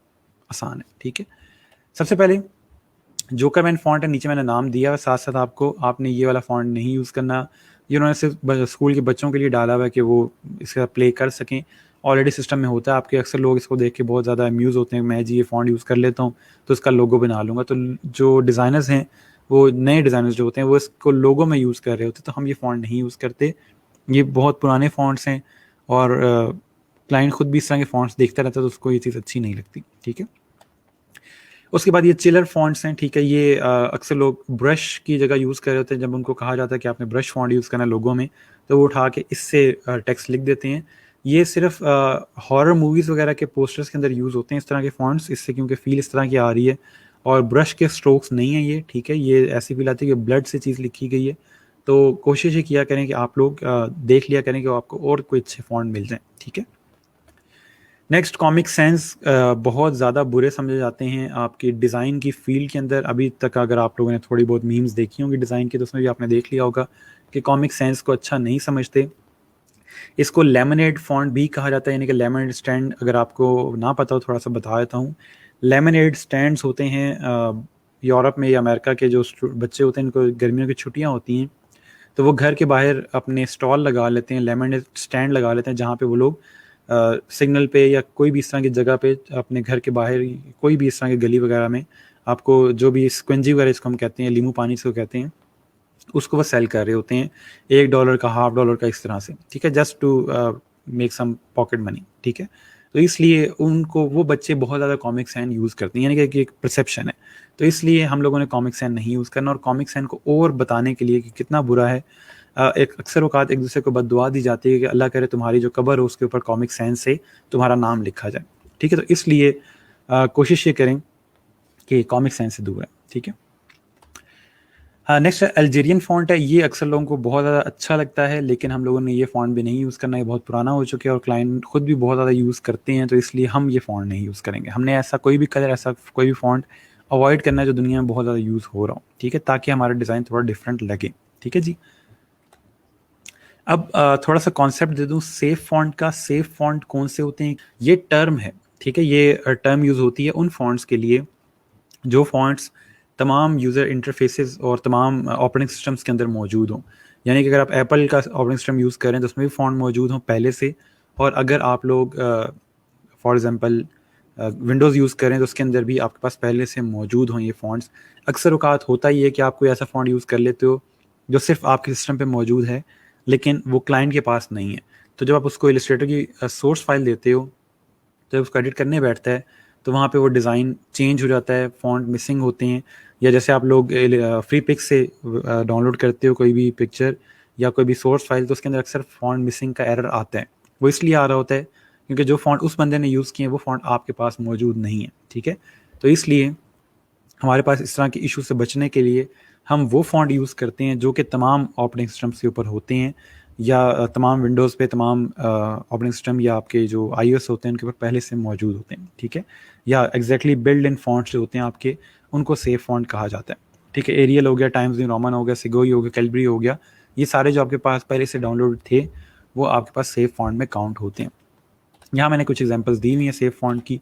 आसान है, ठीक है। सबसे पहले जोकरमैन फ़ॉन्ट है, नीचे मैंने नाम दिया है, साथ साथ आपको आपने ये वाला फ़ॉन्ट नहीं यूज़ करना। ये उन्होंने सिर्फ स्कूल के बच्चों के लिए डाला हुआ है कि वो इसका प्ले कर सकें, ऑलरेडी सिस्टम में होता है। आपके अक्सर लोग इसको देख के बहुत ज़्यादा अम्यूज़ होते हैं, मैं जी ये फ़ॉन्ट यूज़ कर लेता हूँ तो इसका लोगो बना लूँगा। तो जो डिज़ाइनर्स हैं, वो नए डिज़ाइनर्स जो होते हैं वो इसको लोगो में यूज़ कर रहे होते हैं, तो हम ये फ़ॉन्ट नहीं यूज़ करते। ये बहुत पुराने फ़ॉन्ट्स हैं, और क्लाइंट खुद भी इस तरह के फ़ॉन्ट्स देखता रहता है तो उसको ये चीज़ अच्छी नहीं लगती, ठीक है। उसके बाद ये चिलर फॉन्ट्स हैं, ठीक है। ये अक्सर लोग ब्रश की जगह यूज़ कर रहे होते हैं, जब उनको कहा जाता है कि आपने ब्रश फॉन्ट यूज़ करना है लोगों में, तो वो उठा के इससे टेक्स्ट लिख देते हैं। ये सिर्फ हॉरर मूवीज़ वगैरह के पोस्टर्स के अंदर यूज़ होते हैं इस तरह के फॉन्ट्स, इससे क्योंकि फील इस तरह की आ रही है, और ब्रश के स्ट्रोक्स नहीं है ये, ठीक है। ये ऐसी फील आती है कि ब्लड से चीज़ लिखी गई है। तो कोशिश ये किया करें कि आप लोग देख लिया करें कि आपको और कोई अच्छे फॉन्ट मिल जाएँ, ठीक है। नेक्स्ट, कॉमिक सेंस बहुत ज़्यादा बुरे समझे जाते हैं आपकी डिज़ाइन की फील्ड के अंदर। अभी तक अगर आप लोगों ने थोड़ी बहुत मीम्स देखी होंगी डिज़ाइन की, तो उसमें भी आपने देख लिया होगा कि कॉमिक सेंस को अच्छा नहीं समझते। इसको लेमिनेट फॉन्ट भी कहा जाता है, यानी कि लेमिनेट स्टैंड। अगर आपको ना पता हो थोड़ा सा बता देता हूँ। लेमिनेट स्टैंड्स होते हैं यूरोप में या अमेरिका के जो बच्चे होते हैं, इनको गर्मियों की छुट्टियाँ होती हैं, तो वो घर के बाहर अपने स्टॉल लगा लेते हैं, लेमिनेट स्टैंड लगा लेते हैं, जहाँ पे वो लोग सिग्नल पे या कोई भी इस तरह की जगह पे अपने घर के बाहर कोई भी इस तरह की गली वगैरह में आपको जो भी स्क्वेंजी वगैरह इसको हम कहते हैं, लीमू पानी इसको कहते हैं, उसको वो सेल कर रहे होते हैं $1 का, $1/2 का, इस तरह से, ठीक है। Just to make some pocket money, ठीक है। तो इसलिए उनको वो बच्चे बहुत ज़्यादा कॉमिक सैन यूज़ करते हैं, यानी कि एक परसेप्शन है। तो इसलिए हम लोगों ने कॉमिक सैन नहीं यूज़ करना, और कॉमिक सैन को और बताने के लिए कि कितना बुरा है, एक अक्सर औकात एक दूसरे को बद्दुआ दी जाती है कि अल्लाह करे तुम्हारी जो कब्र हो उसके ऊपर कॉमिक सैन से तुम्हारा नाम लिखा जाए, ठीक है। तो इसलिए कोशिश ये करें कि कॉमिक साइंस से दूर है, ठीक है। हाँ, नेक्स्ट अल्जेरियन फ़ॉन्ट है। ये अक्सर लोगों को बहुत ज़्यादा अच्छा लगता है, लेकिन हम लोगों ने ये फ़ॉन्ट भी नहीं यूज़ करना है, बहुत पुराना हो चुका है और क्लाइंट खुद भी बहुत ज़्यादा यूज़ करते हैं, तो इसलिए हम ये फ़ॉन्ट नहीं यूज़ करेंगे। हमने ऐसा कोई भी कलर, ऐसा कोई भी फ़ॉन्ट अवॉइड करना है जो दुनिया में बहुत ज़्यादा यूज़ हो रहा हो, ठीक है, ताकि हमारा डिज़ाइन थोड़ा डिफरेंट लगे, ठीक है जी। अब थोड़ा सा कॉन्सेप्ट दे दूँ सेफ फ़ॉन्ट का। सेफ फ़ॉन्ट कौन से होते हैं? ये टर्म है, ठीक है, ये टर्म यूज़ होती है उन फ़ॉन्ट्स के लिए जो फ़ॉन्ट्स तमाम यूज़र इंटरफेसेस और तमाम ऑपरेटिंग सिस्टम्स के अंदर मौजूद हों। यानी कि अगर आप एप्पल का ऑपरेटिंग सिस्टम यूज़ कर रहे हैं तो उसमें भी फ़ॉन्ट मौजूद हों पहले से, और अगर आप लोग फॉर एग्ज़ाम्पल विंडोज़ यूज़ करें तो उसके अंदर भी आपके पास पहले से मौजूद हों ये फ़ॉन्ट्स। अक्सर औक़ात होता ही है कि आप कोई ऐसा फ़ॉन्ट यूज़ कर लेते हो जो सिर्फ़ आपके सिस्टम पे मौजूद है, लेकिन वो क्लाइंट के पास नहीं है। तो जब आप उसको इलस्ट्रेटर की सोर्स फ़ाइल देते हो, जब उसको एडिट करने बैठता है तो वहाँ पे वो डिज़ाइन चेंज हो जाता है, फ़ॉन्ट मिसिंग होते हैं, या जैसे आप लोग फ्री पिक से डाउनलोड करते हो कोई भी पिक्चर या कोई भी सोर्स फाइल, तो उसके अंदर अक्सर फ़ॉन्ट मिसिंग का एरर आता है। वो इसलिए आ रहा होता है क्योंकि जो फ़ॉन्ट उस बंदे ने यूज़ किए हैं वो फ़ॉन्ट आपके पास मौजूद नहीं है, ठीक है। तो इसलिए हमारे पास इस तरह के इशू से बचने के लिए हम वो फ़ॉन्ट यूज़ करते हैं जो कि तमाम ऑपरेटिंग सिस्टम्स के ऊपर होते हैं, या तमाम विंडोज़ पे, तमाम ऑपरेटिंग सिस्टम या आपके जो आईओएस होते हैं उनके ऊपर पहले से मौजूद होते हैं, ठीक है। या एग्जैक्टली बिल्ड इन फ़ॉन्ट्स जो होते हैं आपके, उनको सेफ फ़ॉन्ट कहा जाता है, ठीक है। एरियल हो गया, टाइम्स न्यू रोमन हो गया, सिगोई हो गया, कैलबरी हो गया, ये सारे जो आपके पास पहले से डाउनलोड थे वो आपके पास सेफ फ़ॉन्ट में काउंट होते हैं। यहाँ मैंने कुछ एग्जांपल्स दी हुई हैं सेफ फ़ॉन्ट की।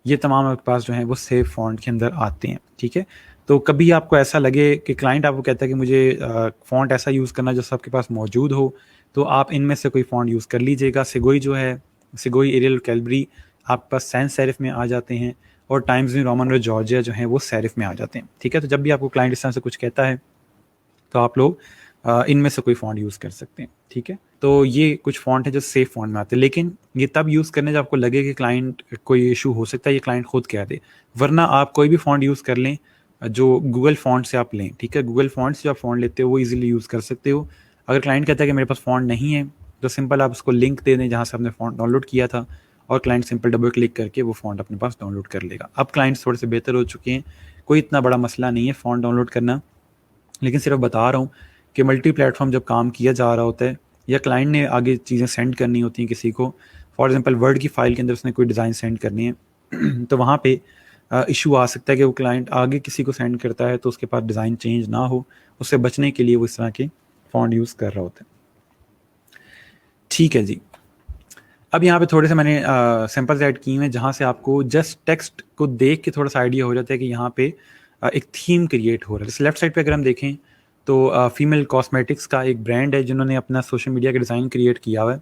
ये तमाम आपके पास जो हैं वो सेफ फ़ॉन्ट के अंदर आते हैं, ठीक है। तो कभी आपको ऐसा लगे कि क्लाइंट आपको कहता है कि मुझे फ़ॉन्ट ऐसा यूज़ करना जो सबके पास मौजूद हो, तो आप इनमें से कोई फ़ॉन्ट यूज़ कर लीजिएगा। सिगोई जो है, सिगोई, एरियल, कैलबरी आपके पास सैंस सेरिफ में आ जाते हैं, और टाइम्स न्यू रोमन और जॉर्जिया जो हैं वो सेरिफ में आ जाते हैं, ठीक है। तो जब भी आपको क्लाइंट इस तरह से कुछ कहता है तो आप लोग इनमें से कोई फ़ॉन्ट यूज़ कर सकते हैं, ठीक है। तो ये कुछ फ़ॉन्ट है जो सेफ फ़ॉन्ट में आते हैं, लेकिन ये तब यूज़ करने जब आपको लगे कि क्लाइंट कोई इशू हो सकता है, ये क्लाइंट खुद कह दे। वरना आप कोई भी फ़ॉन्ट यूज़ कर लें जो गूगल फ़ॉन्ट से आप लें, ठीक है। गूगल फ़ॉन्ट से जो आप फ़ॉन्ट लेते हो वो ईज़िली यूज़ कर सकते हो। अगर क्लाइंट कहता है कि मेरे पास फ़ॉन्ट नहीं है, तो सिंपल आप उसको लिंक दे दें जहाँ से आपने फ़ॉन्ट डाउनलोड किया था, और क्लाइंट सिंपल डबल क्लिक करके वो फ़ॉन्ट अपने पास डाउनलोड कर लेगा। अब क्लाइंट्स थोड़े से बेहतर हो चुके हैं, कोई इतना बड़ा मसला नहीं है फ़ॉन्ट डाउनलोड करना, लेकिन सिर्फ बता रहा हूँ कि मल्टी प्लेटफॉर्म जब काम किया जा रहा होता है, या क्लाइंट ने आगे चीज़ें सेंड करनी होती हैं किसी को, फॉर एग्जांपल वर्ड की फ़ाइल के अंदर उसने कोई डिज़ाइन सेंड करनी है तो वहाँ पे इशू आ सकता है कि वो क्लाइंट आगे किसी को सेंड करता है तो उसके पास डिज़ाइन चेंज ना हो, उससे बचने के लिए वो इस तरह के फ़ॉन्ट यूज़ कर रहा होता है, ठीक है जी। अब यहाँ पे थोड़े से मैंने सैंपल्स ऐड किए हैं जहाँ से आपको जस्ट टेक्स्ट को देख के थोड़ा सा आइडिया हो जाता है कि यहाँ पे एक थीम क्रिएट हो रहा है। जैसे लेफ्ट साइड पे अगर हम देखें तो फीमेल कॉस्मेटिक्स का एक ब्रांड है जिन्होंने अपना सोशल मीडिया का डिज़ाइन क्रिएट किया हुआ है।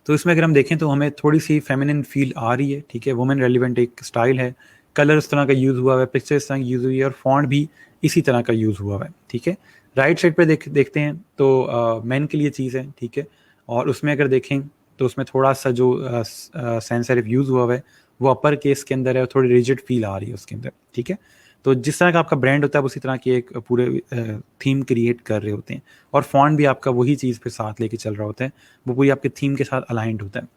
तो इसमें अगर हम देखें तो हमें थोड़ी सी फेमिनिन फील आ रही है, ठीक है। वुमेन रेलिवेंट एक स्टाइल है, कलर उस तरह का यूज़ हुआ है, पिक्चर इस तरह की यूज़ हुई है, और फॉन्ट भी इसी तरह का यूज़ हुआ है, ठीक है। राइट साइड पे देखते हैं तो मेन के लिए चीज़ है, ठीक है। और उसमें अगर देखें तो उसमें थोड़ा सा जो सैंस सेरिफ यूज़ हुआ है वो अपर केस के अंदर है, और थोड़ी रिजिड फील आ रही है उसके अंदर, ठीक है। तो जिस तरह का आपका ब्रांड होता है उसी तरह की एक पूरे थीम क्रिएट कर रहे होते हैं, और फॉन्ट भी आपका वही चीज़ फिर साथ लेके चल रहा होता है, वो पूरी आपके थीम के साथ अलाइंड होता है।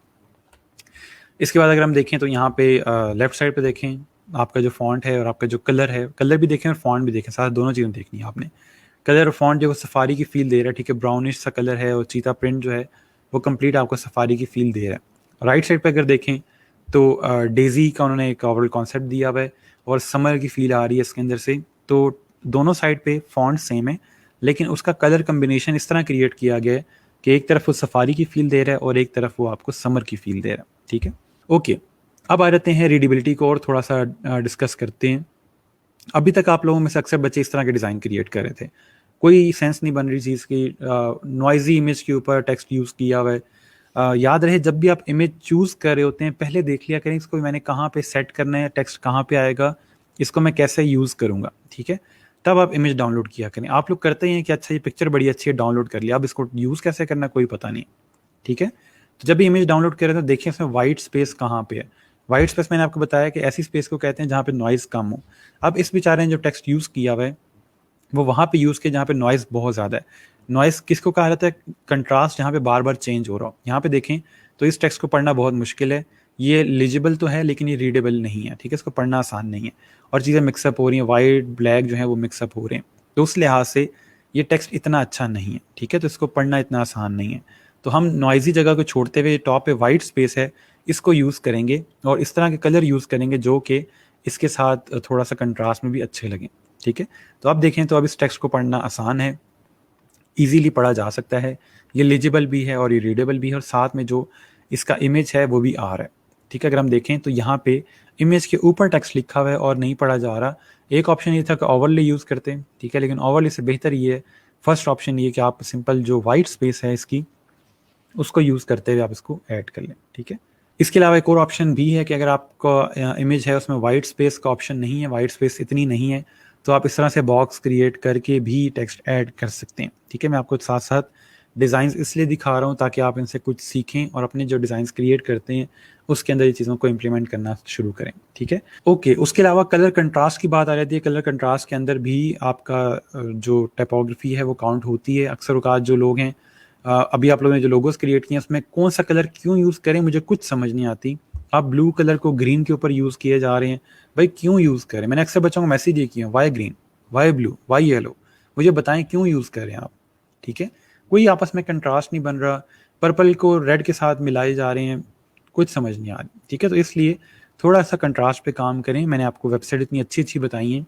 इसके बाद अगर हम देखें तो यहाँ पे लेफ्ट साइड पे देखें आपका जो फॉन्ट है और आपका जो कलर है, कलर भी देखें और फॉन्ट भी देखें, साथ दोनों चीज़ें देखनी है आपने। कलर और फॉन्ट जो है सफारी की फील दे रहा है, ठीक है। ब्राउनिश सा कलर है और चीता प्रिंट जो है वो कंप्लीट आपको सफारी की फील दे रहा है। राइट साइड पे अगर देखें तो डेज़ी का उन्होंने एक ओवरऑल कॉन्सेप्ट दिया हुआ है, और समर की फील आ रही है इसके अंदर से। तो दोनों साइड पे फॉन्ट सेम है, लेकिन उसका कलर कम्बिनेशन इस तरह क्रिएट किया गया है कि एक तरफ वो सफारी की फील दे रहा है और एक तरफ वो आपको समर की फील दे रहा है, ठीक है। ओके, अब आ जाते हैं रीडेबिलिटी को और थोड़ा सा डिस्कस करते हैं। अभी तक आप लोगों में से अक्सर बच्चे इस तरह के डिज़ाइन क्रिएट कर रहे थे, कोई सेंस नहीं बन रही चीज़ की, नॉइजी इमेज के ऊपर टेक्स्ट यूज़ किया हुआ है। याद रहे जब भी आप इमेज चूज़ कर रहे होते हैं पहले देख लिया करें इसको मैंने कहाँ पे सेट करना है, टेक्स्ट कहाँ पे आएगा, इसको मैं कैसे यूज़ करूँगा, ठीक है। तब आप इमेज डाउनलोड किया करें। आप लोग करते ही हैं कि अच्छा ये पिक्चर बड़ी अच्छी है, डाउनलोड कर लिया, अब इसको यूज़ कैसे करना है कोई पता नहीं, ठीक है। तो जब भी इमेज डाउनलोड करें तो देखिए इसमें वाइट स्पेस कहाँ पे है। वाइट स्पेस मैंने आपको बताया कि ऐसी स्पेस को कहते हैं जहाँ पे नॉइज़ कम हो। अब इस बेचारे ने जो टेक्स्ट यूज़ किया हुआ है वो वहाँ पे यूज़ किया जहाँ पे नॉइज़ बहुत ज़्यादा है। नॉइज़ किसको कहा जाता है? कंट्रास्ट जहाँ पे बार-बार चेंज हो रहा हो। यहाँ पे देखें तो इस टेक्स्ट को पढ़ना बहुत मुश्किल है। ये लीजिबल तो है लेकिन ये रीडेबल नहीं है, ठीक है, इसको पढ़ना आसान नहीं है और चीज़ें मिक्सअप हो रही हैं, वाइट ब्लैक जो है वो मिक्सअप हो रहे हैं, तो उस लिहाज से ये टेक्स्ट इतना अच्छा नहीं है, ठीक है, तो इसको पढ़ना इतना आसान नहीं है। तो हम नॉइजी जगह को छोड़ते हुए टॉप पे वाइट स्पेस है, इसको यूज़ करेंगे और इस तरह के कलर यूज़ करेंगे जो कि इसके साथ थोड़ा सा कंट्रास्ट में भी अच्छे लगें, ठीक है। तो अब देखें तो अब इस टेक्स्ट को पढ़ना आसान है, ईज़िली पढ़ा जा सकता है, ये लीजिबल भी है और ये रीडेबल भी है और साथ में जो इसका इमेज है वो भी आ रहा है, ठीक है। अगर हम देखें तो यहाँ पे इमेज के ऊपर टेक्स्ट लिखा हुआ है और नहीं पढ़ा जा रहा। एक ऑप्शन ये था कि ओवरले यूज़ करते हैं, ठीक है, लेकिन ओवरले से बेहतर ये है, फर्स्ट ऑप्शन ये कि आप सिंपल जो वाइट स्पेस है इसकी उसको यूज़ करते हुए आप इसको ऐड कर लें, ठीक है। इसके अलावा एक और ऑप्शन भी है कि अगर आपका इमेज है उसमें वाइट स्पेस का ऑप्शन नहीं है, वाइट स्पेस इतनी नहीं है, तो आप इस तरह से बॉक्स क्रिएट करके भी टेक्स्ट ऐड कर सकते हैं, ठीक है। मैं आपको साथ साथ डिज़ाइंस इसलिए दिखा रहा हूँ ताकि आप इनसे कुछ सीखें और अपने जो डिज़ाइंस क्रिएट करते हैं उसके अंदर ये चीज़ों को इम्प्लीमेंट करना शुरू करें, ठीक है। ओके, उसके अलावा कलर कंट्रास्ट की बात आ जाती है। कलर कंट्रास्ट के अंदर भी आपका जो टाइपोग्राफी है वो काउंट होती है। अक्सर औकात जो लोग हैं, अभी आप लोगों ने जो लोगोस क्रिएट किए हैं उसमें कौन सा कलर क्यों यूज़ करें मुझे कुछ समझ नहीं आती। आप ब्लू कलर को ग्रीन के ऊपर यूज़ किए जा रहे हैं, भाई क्यों यूज़ करें? मैंने अक्सर बच्चों को मैसेज ये किया, why green, why blue, why yellow, मुझे बताएं क्यों यूज़ कर रहे हैं आप, ठीक है। कोई आपस में कंट्रास्ट नहीं बन रहा, पर्पल को रेड के साथ मिलाए जा रहे हैं, कुछ समझ नहीं आ रही, ठीक है। तो इसलिए थोड़ा सा कंट्रास्ट पे काम करें। मैंने आपको वेबसाइट इतनी अच्छी अच्छी बताई हैं,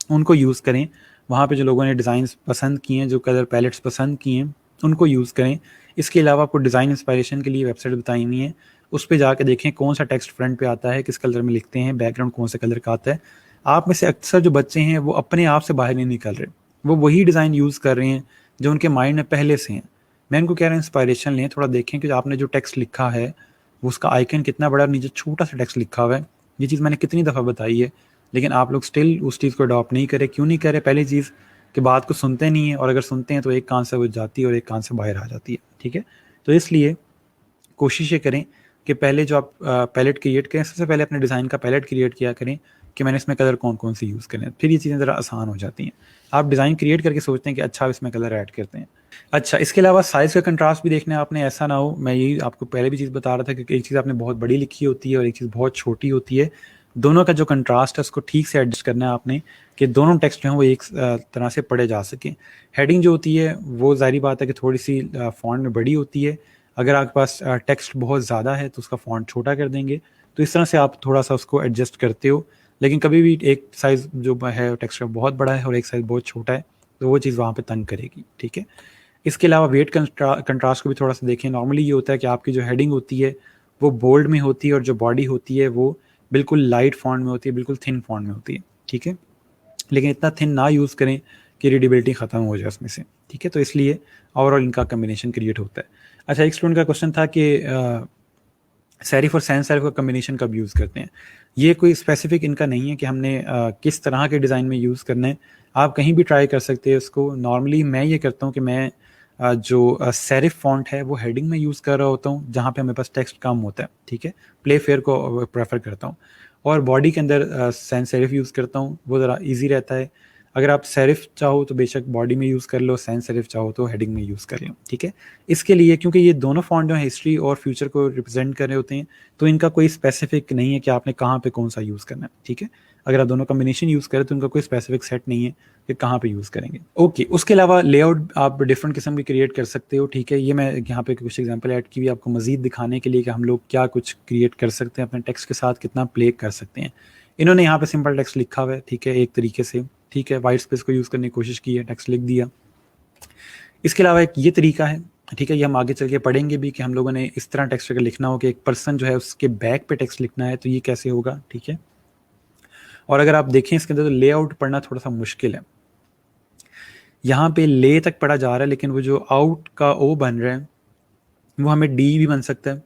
उनको यूज़ करें। वहाँ पे जो लोगों ने डिज़ाइंस पसंद किए हैं, जो कलर पैलेट्स पसंद किए हैं, उनको यूज़ करें। इसके अलावा आपको डिज़ाइन इंस्पायरेशन के लिए वेबसाइट बताई हुई है, उस पे जाके देखें कौन सा टेक्स्ट फ्रंट पे आता है, किस कलर में लिखते हैं, बैकग्राउंड कौन से कलर का आता है। आप में से अक्सर जो बच्चे हैं वो अपने आप से बाहर नहीं निकल रहे, वो वही डिज़ाइन यूज़ कर रहे हैं जो उनके माइंड में पहले से हैं। मैं उनको कह रहा हूँ इंस्पायरेशन लें, थोड़ा देखें कि आपने जो टेक्स्ट लिखा है वो उसका आइकन कितना बड़ा, नीचे छोटा सा टेक्स्ट लिखा हुआ है। ये चीज़ मैंने कितनी दफ़ा बताई है, लेकिन आप लोग स्टिल उस चीज़ को अडॉप्ट नहीं करें। क्यों नहीं करें? पहली चीज़ कि बात को सुनते नहीं है, और अगर सुनते हैं तो एक कान से वो जाती है और एक कान से बाहर आ जाती है, ठीक है। तो इसलिए कोशिश ये करें कि पहले जो आप पैलेट क्रिएट करें, सबसे पहले अपने डिज़ाइन का पैलेट क्रिएट किया करें कि मैंने इसमें कलर कौन कौन से यूज़ करने हैं, फिर ये चीज़ें ज़रा आसान हो जाती हैं। आप डिज़ाइन क्रिएट करके सोचते हैं कि अच्छा इसमें कलर ऐड करते हैं। अच्छा, इसके अलावा साइज़ का कंट्रास्ट भी देखना है आपने, ऐसा ना हो, मैं यही आपको पहले भी चीज़ बता रहा था कि एक चीज़ आपने बहुत बड़ी लिखी होती है और एक चीज़ बहुत छोटी होती है। दोनों का जो कंट्रास्ट है उसको ठीक से एडजस्ट करना है आपने कि दोनों टेक्स्ट जो हैं वो एक तरह से पढ़े जा सकें। हेडिंग जो होती है वो ज़ाहिर बात है कि थोड़ी-सी फ़ॉन्ट में बड़ी होती है। अगर आपके पास टेक्स्ट बहुत ज़्यादा है तो उसका फ़ॉन्ट छोटा कर देंगे। तो इस तरह से आप थोड़ा-सा उसको एडजस्ट करते हो। लेकिन कभी भी एक साइज़ जो है टेक्स्ट का बहुत बड़ा है और एक साइज़ बहुत छोटा है, तो वो चीज़ वहाँ पे तंग करेगी, ठीक है। इसके अलावा वेट कंट्रास्ट को भी थोड़ा-सा देखें। नॉर्मली ये होता है कि आपकी जो हेडिंग होती है वो बोल्ड में होती है और जो बॉडी होती है वो बिल्कुल लाइट फ़ॉन्ट में होती है, बिल्कुल थिन फ़ॉन्ट में होती है, ठीक है। लेकिन इतना थिन ना यूज़ करें कि रीडेबिलिटी ख़त्म हो जाए उसमें से, ठीक है। तो इसलिए ओवरऑल इनका कॉम्बिनेशन क्रिएट होता है। अच्छा, एक स्टूडेंट का क्वेश्चन था कि सेरिफ और सैंस सेरिफ का कॉम्बिनेशन कब यूज़ करते हैं। ये कोई स्पेसिफिक इनका नहीं है कि हमने किस तरह के डिज़ाइन में यूज़ करना है, आप कहीं भी ट्राई कर सकते हैं इसको। नॉर्मली मैं ये करता हूँ कि मैं जो सेरिफ फ़ॉन्ट है वो हेडिंग में यूज़ कर रहा होता हूँ जहाँ पे मेरे पास टेक्स्ट कम होता है, ठीक है। प्ले फेयर को प्रेफर करता हूँ और बॉडी के अंदर सैंस सेरिफ यूज़ करता हूँ, वो ज़रा ईजी रहता है। अगर आप सेरिफ चाहो तो बेशक बॉडी में यूज़ कर लो, सैंस सेरिफ चाहो तो हेडिंग में यूज़ कर लो, ठीक है। इसके लिए क्योंकि ये दोनों फ़ॉन्ट जो है हिस्ट्री और फ्यूचर को रिप्रेजेंट कर रहे होते हैं, तो इनका कोई स्पेसिफिक नहीं है कि आपने कहाँ पे कौन सा यूज़ करना है, ठीक है। अगर आप दोनों कॉम्बिनेशन यूज़ करें तो उनका कोई स्पेसिफिक सेट नहीं है कि कहाँ पे यूज़ करेंगे। ओके, उसके अलावा लेआउट आप डिफरेंट किस्म की क्रिएट कर सकते हो, ठीक है। ये मैं यहाँ पे कुछ एग्जांपल ऐड की हुई आपको मज़ीद दिखाने के लिए कि हम लोग क्या कुछ क्रिएट कर सकते हैं, अपने टेक्स्ट के साथ कितना प्ले कर सकते हैं। इन्होंने यहाँ पे सिंपल टेक्स्ट लिखा हुआ है, ठीक है, एक तरीके से, ठीक है, वाइट स्पेस को यूज़ करने की कोशिश की है, टेक्स्ट लिख दिया। इसके अलावा एक ये तरीका है, ठीक है, ये हम आगे चल के पढ़ेंगे भी कि हम लोगों ने इस तरह टेक्स्ट अगर लिखना हो कि एक पर्सन जो है उसके बैक पे टेक्स्ट लिखना है तो ये कैसे होगा, ठीक है। और अगर आप देखें इसके अंदर तो लेआउट पढ़ना थोड़ा सा मुश्किल है। यहाँ पे ले तक पढ़ा जा रहा है लेकिन वो जो आउट का ओ बन रहा है वो हमें डी भी बन सकता है,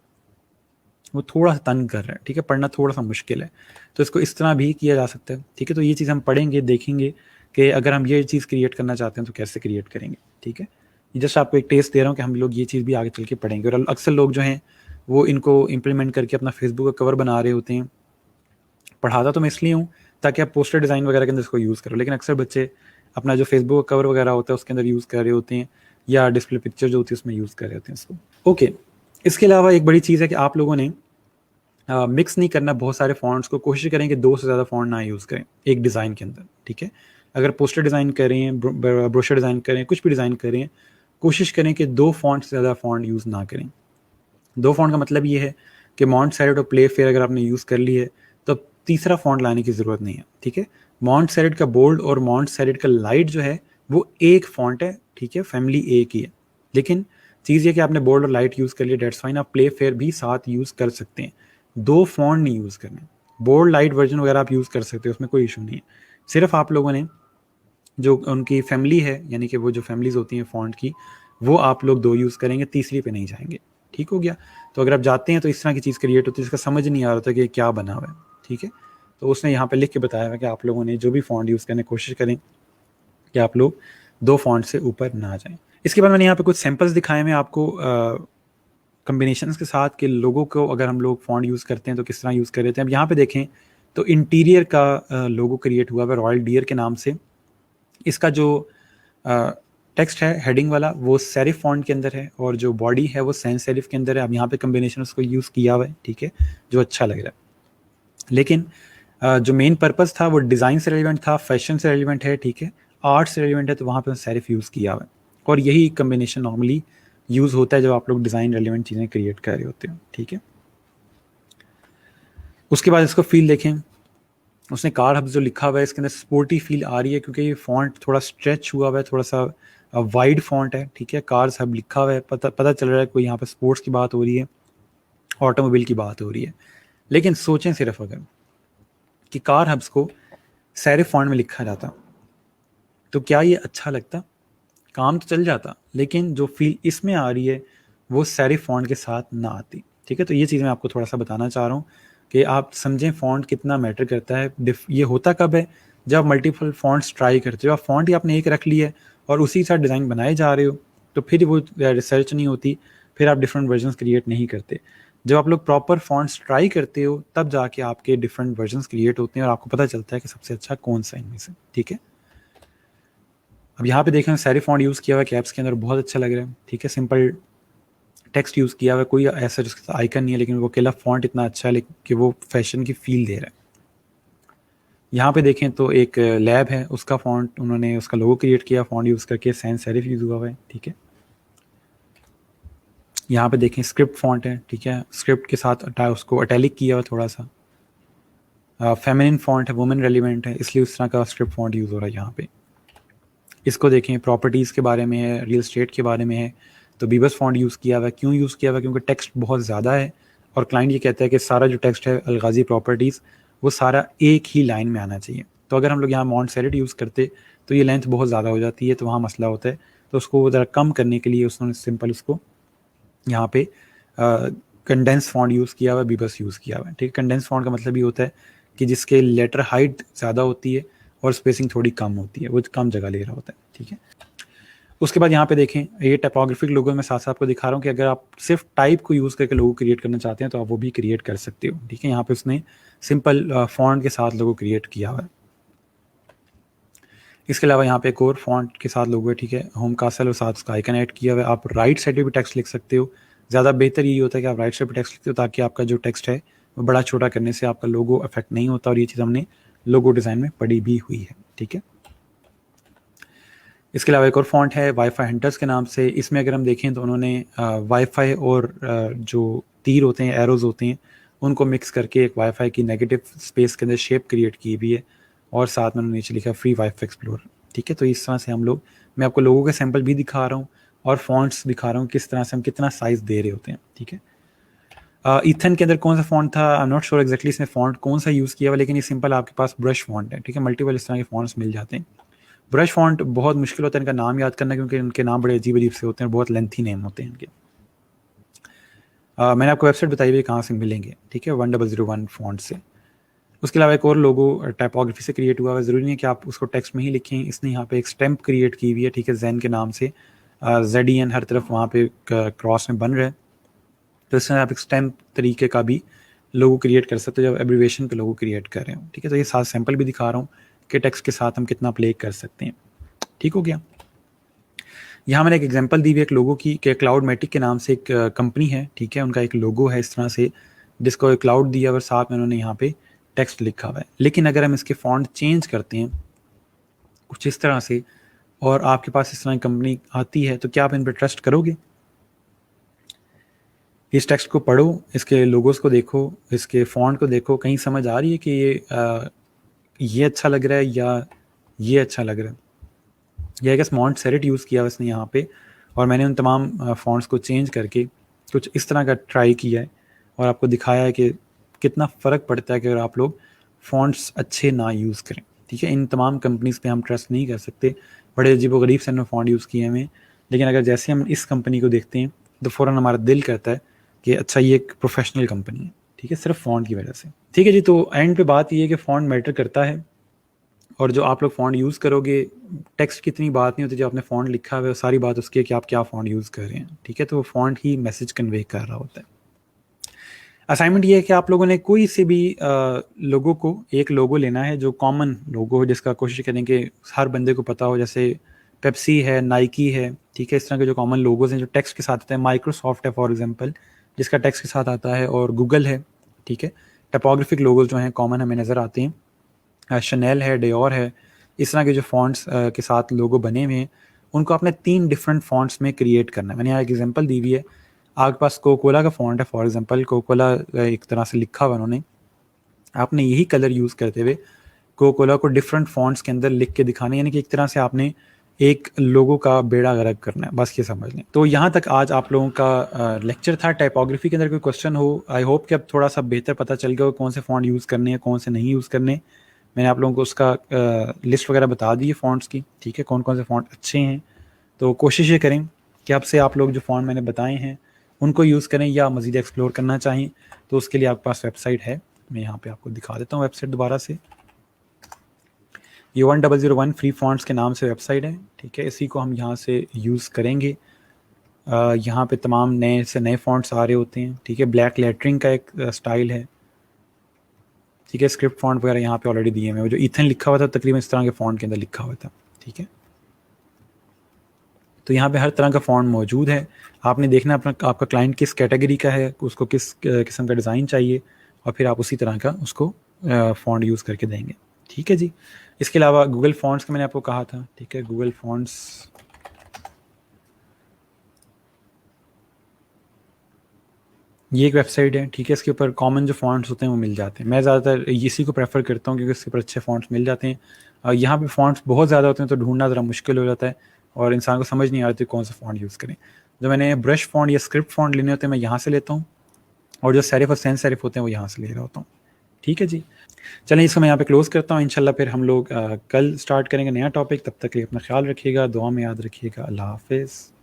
वो थोड़ा सा तंग कर रहा है, ठीक है, पढ़ना थोड़ा सा मुश्किल है। तो इसको इस तरह भी किया जा सकता है, ठीक है। तो ये चीज़ हम पढ़ेंगे, देखेंगे कि अगर हम ये चीज़ क्रिएट करना चाहते हैं तो कैसे क्रिएट करेंगे, ठीक है। जस्ट आपको एक टेस्ट दे रहा हूँ कि हम लोग ये चीज़ भी आगे चल के पढ़ेंगे। और अक्सर लोग जो हैं वो इनको इम्प्लीमेंट करके अपना फेसबुक का कवर बना रहे होते हैं। पढ़ाता तो मैं इसलिए हूँ ताकि आप पोस्टर डिज़ाइन वगैरह के अंदर इसको यूज़ करो, लेकिन अक्सर बच्चे अपना जो फेसबुक का कवर वगैरह होता है उसके अंदर यूज़ कर रहे होते हैं या डिस्प्ले पिक्चर जो होती है उसमें यूज़ कर रहे होते हैं इसको। ओके, इसके अलावा एक बड़ी चीज़ है कि आप लोगों ने मिक्स नहीं करना बहुत सारे फ़ॉन्ट्स को, कोशिश करें कि 2 से ज़्यादा फ़ॉन्ट ना यूज़ करें एक डिज़ाइन के अंदर, ठीक है? अगर पोस्टर डिज़ाइन कर रहे हैं, ब्रोशर डिज़ाइन कर रहे हैं, कुछ भी डिज़ाइन कर रहे हैं, कोशिश करें कि 2 फ़ॉन्ट से ज़्यादा फ़ॉन्ट यूज़ ना करें। 2 फ़ॉन्ट का मतलब ये है कि मॉन्ट-सेरेट और प्ले-फेयर अगर आपने यूज़ कर ली है, तो अब तीसरा फ़ॉन्ट लाने की ज़रूरत नहीं है, ठीक है? मॉन्ट-सेरेट का बोल्ड और मॉन्ट-सेरेट का लाइट जो है, वो एक फ़ॉन्ट है, ठीक है? फैमिली एक ही है। लेकिन चीज़ ये है कि आपने बोल्ड और लाइट यूज़ कर लिया, दैट्स फाइन, आप प्ले-फेयर भी साथ यूज़ कर सकते हैं। 2 फ़ॉन्ट नहीं यूज़ करने। बोल्ड, लाइट वर्ज़न वगैरह आप यूज़ कर सकते हो, उसमें कोई इश्यू नहीं है। सिर्फ़ आप लोगों ने जो उनकी फैमिली है, यानी कि वो जो फैमिलीज़ होती हैं फ़ॉन्ट की, वो आप लोग 2 यूज़ करेंगे, तीसरी पे नहीं जाएँगे। ठीक हो गया? तो अगर आप जाते हैं तो इस तरह की चीज़ क्रिएट होती है जिसका समझ नहीं आ रहा था कि क्या बना हुआ है, ठीक है? तो उसने यहाँ पे लिख के बताया हुआ है कि आप लोगों ने जो भी फ़ॉन्ट यूज़ करने की कोशिश करें कि आप लोग 2 फ़ॉन्ट से ऊपर ना जाएँ। इसके बाद मैंने यहाँ पे कुछ सैंपल्स दिखाए हुए हैं आपको कॉम्बिनेशंस के साथ कि लोगो को अगर हम लोग फ़ॉन्ट यूज़ करते हैं तो किस तरह यूज़ कर लेते हैं। अब यहाँ पे देखें तो इंटीरियर का लोगो क्रिएट हुआ है रॉयल डियर के नाम से। इसका जो टेक्स्ट है हेडिंग वाला वो सेरिफ फॉन्ट के अंदर है और जो बॉडी है वो सैंस सेरिफ के अंदर है। अब यहाँ पे कॉम्बिनेशन उसको यूज़ किया हुआ है, ठीक है, जो अच्छा लग रहा है। लेकिन जो मेन पर्पस था वो डिज़ाइन से रेलिवेंट था, फैशन से रेलिवेंट है, ठीक है, आर्ट से रेलिवेंट है, तो वहाँ पे सेरिफ यूज़ किया हुआ है। और यही कॉम्बिनेशन नॉर्मली यूज़ होता है जब आप लोग डिज़ाइन रेलिवेंट चीज़ें क्रिएट कर रहे होते हो, ठीक है। उसके बाद इसको फील देखें, उसने कार हब जो लिखा हुआ है इसके अंदर स्पोर्टी फील आ रही है क्योंकि ये फॉन्ट थोड़ा स्ट्रेच हुआ हुआ है, थोड़ा सा वाइड फॉन्ट है, ठीक है। कार्स हब लिखा हुआ है, पता चल रहा है कोई यहाँ पे स्पोर्ट्स की बात हो रही है, ऑटोमोबाइल की बात हो रही है। लेकिन सोचें सिर्फ अगर कि कार हब्स को सेरिफ फॉन्ट में लिखा जाता तो क्या ये अच्छा लगता? काम तो चल जाता, लेकिन जो फील इसमें आ रही है वो सेरिफ फॉन्ट के साथ ना आती, ठीक है। तो ये चीज़ मैं आपको थोड़ा सा बताना चाह रहा हूँ कि आप समझें फॉन्ट कितना मैटर करता है। ये होता कब है? जब मल्टीपल फॉन्ट्स ट्राई करते हो, आप फॉन्ट ही आपने एक रख ली है और उसी के साथ डिज़ाइन बनाए जा रहे हो, तो फिर वो रिसर्च नहीं होती, फिर आप डिफरेंट वर्जन्स क्रिएट नहीं करते। जब आप लोग प्रॉपर फॉन्ट्स ट्राई करते हो तब जाके आपके डिफरेंट वर्जन्स क्रिएट होते हैं और आपको पता चलता है कि सबसे अच्छा कौन सा इनमें से, ठीक है। अब यहाँ पे देखें सेरिफ फॉन्ट यूज़ किया हुआ है कैप्स के अंदर, बहुत अच्छा लग रहा है, ठीक है। सिंपल टेक्स्ट यूज़ किया हुआ है, कोई ऐसा जिसका आइकन नहीं है, लेकिन वो अकेला फॉन्ट इतना अच्छा है कि वो फैशन की फील दे रहा है। यहाँ पे देखें तो एक लैब है, उसका फॉन्ट उन्होंने उसका लोगो क्रिएट किया फॉन्ट यूज़ करके, सैंस सेरिफ यूज़ हुआ है, ठीक है। यहाँ पे देखें स्क्रिप्ट फॉन्ट है, ठीक है, स्क्रिप्ट के साथ उसको अटैलिक किया हुआ थोड़ा सा। फेमिनिन फॉन्ट है, वुमेन रेलिवेंट है, इसलिए उस तरह का स्क्रिप्ट फॉन्ट यूज़ हो रहा है यहाँ पे। इसको देखें प्रॉपर्टीज़ के बारे में है, रियल स्टेट के बारे में है, तो बीबस फॉन्ट यूज़ किया हुआ है। क्यों यूज़ किया हुआ है? क्योंकि टेक्स्ट बहुत ज़्यादा है और क्लाइंट ये कहता है कि सारा जो टेक्स्ट है अलगाज़ी प्रॉपर्टीज़ वो सारा एक ही लाइन में आना चाहिए। तो अगर हम लोग यहाँ मॉन्ट-सेरेट यूज़ करते तो ये लेंथ बहुत ज़्यादा हो जाती है, तो वहाँ मसला होता है। तो उसको ज़रा कम करने के लिए उसने सिंपल उसको यहाँ पे कंडेंस फॉन्ट यूज़ किया हुआ है, बीबस यूज़ किया हुआ है, ठीक है। कंडेंस फॉन्ट का मतलब ये होता है कि जिसके लेटर हाइट ज़्यादा होती है और स्पेसिंग थोड़ी कम होती है, वो कम जगह ले रहा होता है, ठीक है। उसके बाद यहाँ पे देखें ये टाइपोग्राफिक लोगो मैं साथ साथ आपको दिखा रहा हूँ कि अगर आप सिर्फ टाइप को यूज़ करके लोगो क्रिएट करना चाहते हैं तो आप वो भी क्रिएट कर सकते हो, ठीक है। यहाँ पे उसने सिंपल फॉन्ट के साथ लोगो क्रिएट किया हुआ है। इसके अलावा यहाँ पे एक और फॉन्ट के साथ लोगो है, ठीक है, होम कासल और साथ उसका आइकन ऐड किया हुआ है। आप राइट साइड पे भी टेक्स्ट लिख सकते हो, ज़्यादा बेहतर यही होता है कि आप राइट साइड पे टेक्स्ट लिखते हो ताकि आपका जो टेक्स्ट है वो बड़ा छोटा करने से आपका लोगो अफेक्ट नहीं होता, और ये चीज़ हमने लोगो डिज़ाइन में पढ़ी भी हुई है, ठीक है। इसके अलावा एक और फॉन्ट है वाईफाई हंटर्स के नाम से। इसमें अगर हम देखें तो उन्होंने वाईफाई और जो तीर होते हैं, एरोज़ होते हैं, उनको मिक्स करके एक वाईफाई की नेगेटिव स्पेस के अंदर शेप क्रिएट की हुई है और साथ में उन्होंने नीचे लिखा फ्री वाईफाई एक्सप्लोर, ठीक है। तो इस तरह से हम लोग, मैं आपको लोगों के सैंपल भी दिखा रहा हूँ और फॉन्ट्स दिखा रहा हूँ किस तरह से हम कितना साइज़ दे रहे होते हैं, ठीक है। ईथन के अंदर कौन सा फॉन्ट था, I am not sure exactly इसने फॉन्ट कौन सा यूज़ किया हुआ, लेकिन ये सिंपल आपके पास ब्रश फॉन्ट है, ठीक है। मल्टीपल इस तरह के फॉन्ट्स मिल जाते हैं। ब्रश फॉन्ट बहुत मुश्किल होता है इनका नाम याद करना क्योंकि इनके नाम बड़े अजीब-अजीब से होते हैं, बहुत लेंथी नेम होते हैं इनके। मैंने आपको वेबसाइट बताई हुई है कहाँ से मिलेंगे, ठीक है, 1001 फॉन्ट से। उसके अलावा एक और लोगो टाइपोग्राफी से क्रिएट हुआ है, ज़रूरी नहीं है कि आप उसको टेक्स्ट में ही लिखें। इसने यहाँ पे एक स्टैम्प क्रिएट की हुई है, ठीक है, ज़ेन के नाम से। ZEN हर तरफ वहाँ पे क्रॉस में बन रहा है, तो इसमें आप एक स्टैम्प तरीके का भी लोगो क्रिएट कर सकते हो जब एब्रीविएशन पे लोगो क्रिएट कर रहे हो, ठीक है। तो ये साथ सैंपल भी दिखा रहा हूँ कि टेक्स्ट के साथ हम कितना प्ले कर सकते हैं, ठीक हो गया। यहाँ मैंने एक एग्जांपल दी हुई है एक लोगो की कि क्लाउड मैटिक के नाम से एक कंपनी है, ठीक है, उनका एक लोगो है इस तरह से जिसको एक क्लाउड दिया और साथ में उन्होंने यहाँ पे टेक्स्ट लिखा हुआ है। लेकिन अगर हम इसके फॉन्ट चेंज करते हैं कुछ इस तरह से और आपके पास इस तरह की कंपनी आती है, तो क्या आप इन पर ट्रस्ट करोगे? इस टेक्स्ट को पढ़ो, इसके लोगोस को देखो, इसके फॉन्ट को देखो, कहीं समझ आ रही है कि ये अच्छा लग रहा है या ये अच्छा लग रहा है? ये आई गेस मॉन्ट सेरेट यूज़ किया है इसने यहाँ पे, और मैंने उन तमाम फॉन्ट्स को चेंज करके कुछ इस तरह का ट्राई किया है और आपको दिखाया है कि कितना फ़र्क पड़ता है कि अगर आप लोग फॉन्ट्स अच्छे ना यूज़ करें। ठीक है, इन तमाम कंपनीज़ पे हम ट्रस्ट नहीं कर सकते, बड़े अजीबोगरीब से इन्होंने फ़ॉन्ट यूज़ किए हमें, लेकिन अगर जैसे हम इस कंपनी को देखते हैं तो फ़ौरन हमारा दिल करता है कि अच्छा ये एक प्रोफेशनल कंपनी है। ठीक है, सिर्फ फ़ॉन्ट की वजह से। ठीक है जी, तो एंड पे बात ये है कि फ़ॉन्ट मैटर करता है, और जो आप लोग फ़ॉन्ट यूज़ करोगे, टेक्स्ट की इतनी बात नहीं होती, जो आपने फ़ॉन्ट लिखा हुआ है सारी बात उसकी है कि आप क्या फ़ॉन्ट यूज़ कर रहे हैं। ठीक है, तो वो फ़ॉन्ट ही मैसेज कन्वे कर रहा होता है। असाइनमेंट ये है कि आप लोगों ने कोई से भी लोगों को एक लोगो लेना है जो कॉमन लोगो हो, जिसका कोशिश करें कि हर बंदे को पता हो, जैसे पेप्सी है, नाइकी है। ठीक है, इस तरह के जो कॉमन लोगोज हैं जो टेक्स्ट के साथ आते हैं, माइक्रोसॉफ्ट है फॉर एग्जांपल जिसका टेक्स्ट के साथ आता है, और गूगल है। ठीक है, टपोग्राफिक लोगोज जो हैं कॉमन हमें नज़र आते हैं, शनेल है, डियोर है, इस तरह के जो फॉन्ट्स के साथ लोगो बने हुए हैं उनको आपने 3 डिफरेंट फॉन्ट्स में क्रिएट करना है। मैंने यहाँ एक एग्जांपल दी हुई है, आपके पास कोकोला का फॉन्ट है फॉर एग्जांपल, कोकोला एक तरह से लिखा हुआ उन्होंने, आपने यही कलर यूज़ करते हुए कोकोला को डिफरेंट फॉन्ट्स के अंदर लिख के दिखाना है, यानी कि एक तरह से आपने एक लोगों का बेड़ा गर्क करना है, बस ये समझ लें। तो यहाँ तक आज आप लोगों का लेक्चर था। टाइपोग्राफी के अंदर कोई क्वेश्चन हो, आई होप कि अब थोड़ा सा बेहतर पता चल गया हो कौन से फ़ॉन्ट यूज़ करने हैं, कौन से नहीं यूज़ करने। मैंने आप लोगों को उसका लिस्ट वगैरह बता दी है फ़ॉन्ट्स की। ठीक है, कौन कौन से फ़ॉन्ट अच्छे हैं, तो कोशिश ये करें कि अब से आप लोग जो फ़ॉन्ट मैंने बताए हैं उनको यूज़ करें, या मज़ीद एक्सप्लोर करना चाहें तो उसके लिए आपके पास वेबसाइट है। मैं यहाँ पे आपको दिखा देता हूँ वेबसाइट दोबारा से। ये 1001 फ्री फॉन्ट्स के नाम से वेबसाइट है। ठीक है, इसी को हम यहाँ से यूज़ करेंगे। यहाँ पे तमाम नए से नए फॉन्ट्स आ रहे होते हैं। ठीक है, ब्लैक लेटरिंग का एक स्टाइल है। ठीक है, स्क्रिप्ट फॉन्ट वगैरह यहाँ पे ऑलरेडी दिए हुए हैं, जो ईथन लिखा हुआ था तकरीबन इस तरह के फ़ॉन्ट के अंदर लिखा हुआ था। ठीक है, तो यहाँ पे हर तरह का फ़ॉन्ट मौजूद है। आपने देखना अपना आपका क्लाइंट किस कैटेगरी का है, उसको किस किस्म का डिज़ाइन चाहिए, और फिर आप उसी तरह का उसको फ़ॉन्ट यूज़ करके देंगे। ठीक है जी, इसके अलावा गूगल फॉन्ट्स का मैंने आपको कहा था। ठीक है, गूगल फॉन्ट्स ये एक वेबसाइट है। ठीक है, इसके ऊपर कॉमन जो फॉन्ट्स होते हैं वो मिल जाते हैं। मैं ज़्यादातर इसी को प्रेफर करता हूँ क्योंकि इसके ऊपर अच्छे फॉन्ट्स मिल जाते हैं। यहाँ पे फॉन्ट्स बहुत ज़्यादा होते हैं तो ढूंढना ज़रा मुश्किल हो जाता है और इंसान को समझ नहीं आ रही कौन सा फॉन्ट यूज़ करें। जो मैंने ब्रश फॉन्ट या स्क्रिप्ट फॉन्ट लेने होते हैं मैं यहाँ से लेता हूँ, और जो सेरिफ और सेंस सेरिफ होते हैं वो यहाँ से ले रहा होता हूँ। ठीक है जी, चलें इसको मैं यहाँ पे क्लोज़ करता हूँ। इंशाल्लाह फिर हम लोग कल स्टार्ट करेंगे नया टॉपिक। तब तक के लिए अपना ख्याल रखिएगा, दुआ में याद रखिएगा। अल्लाह हाफिज़।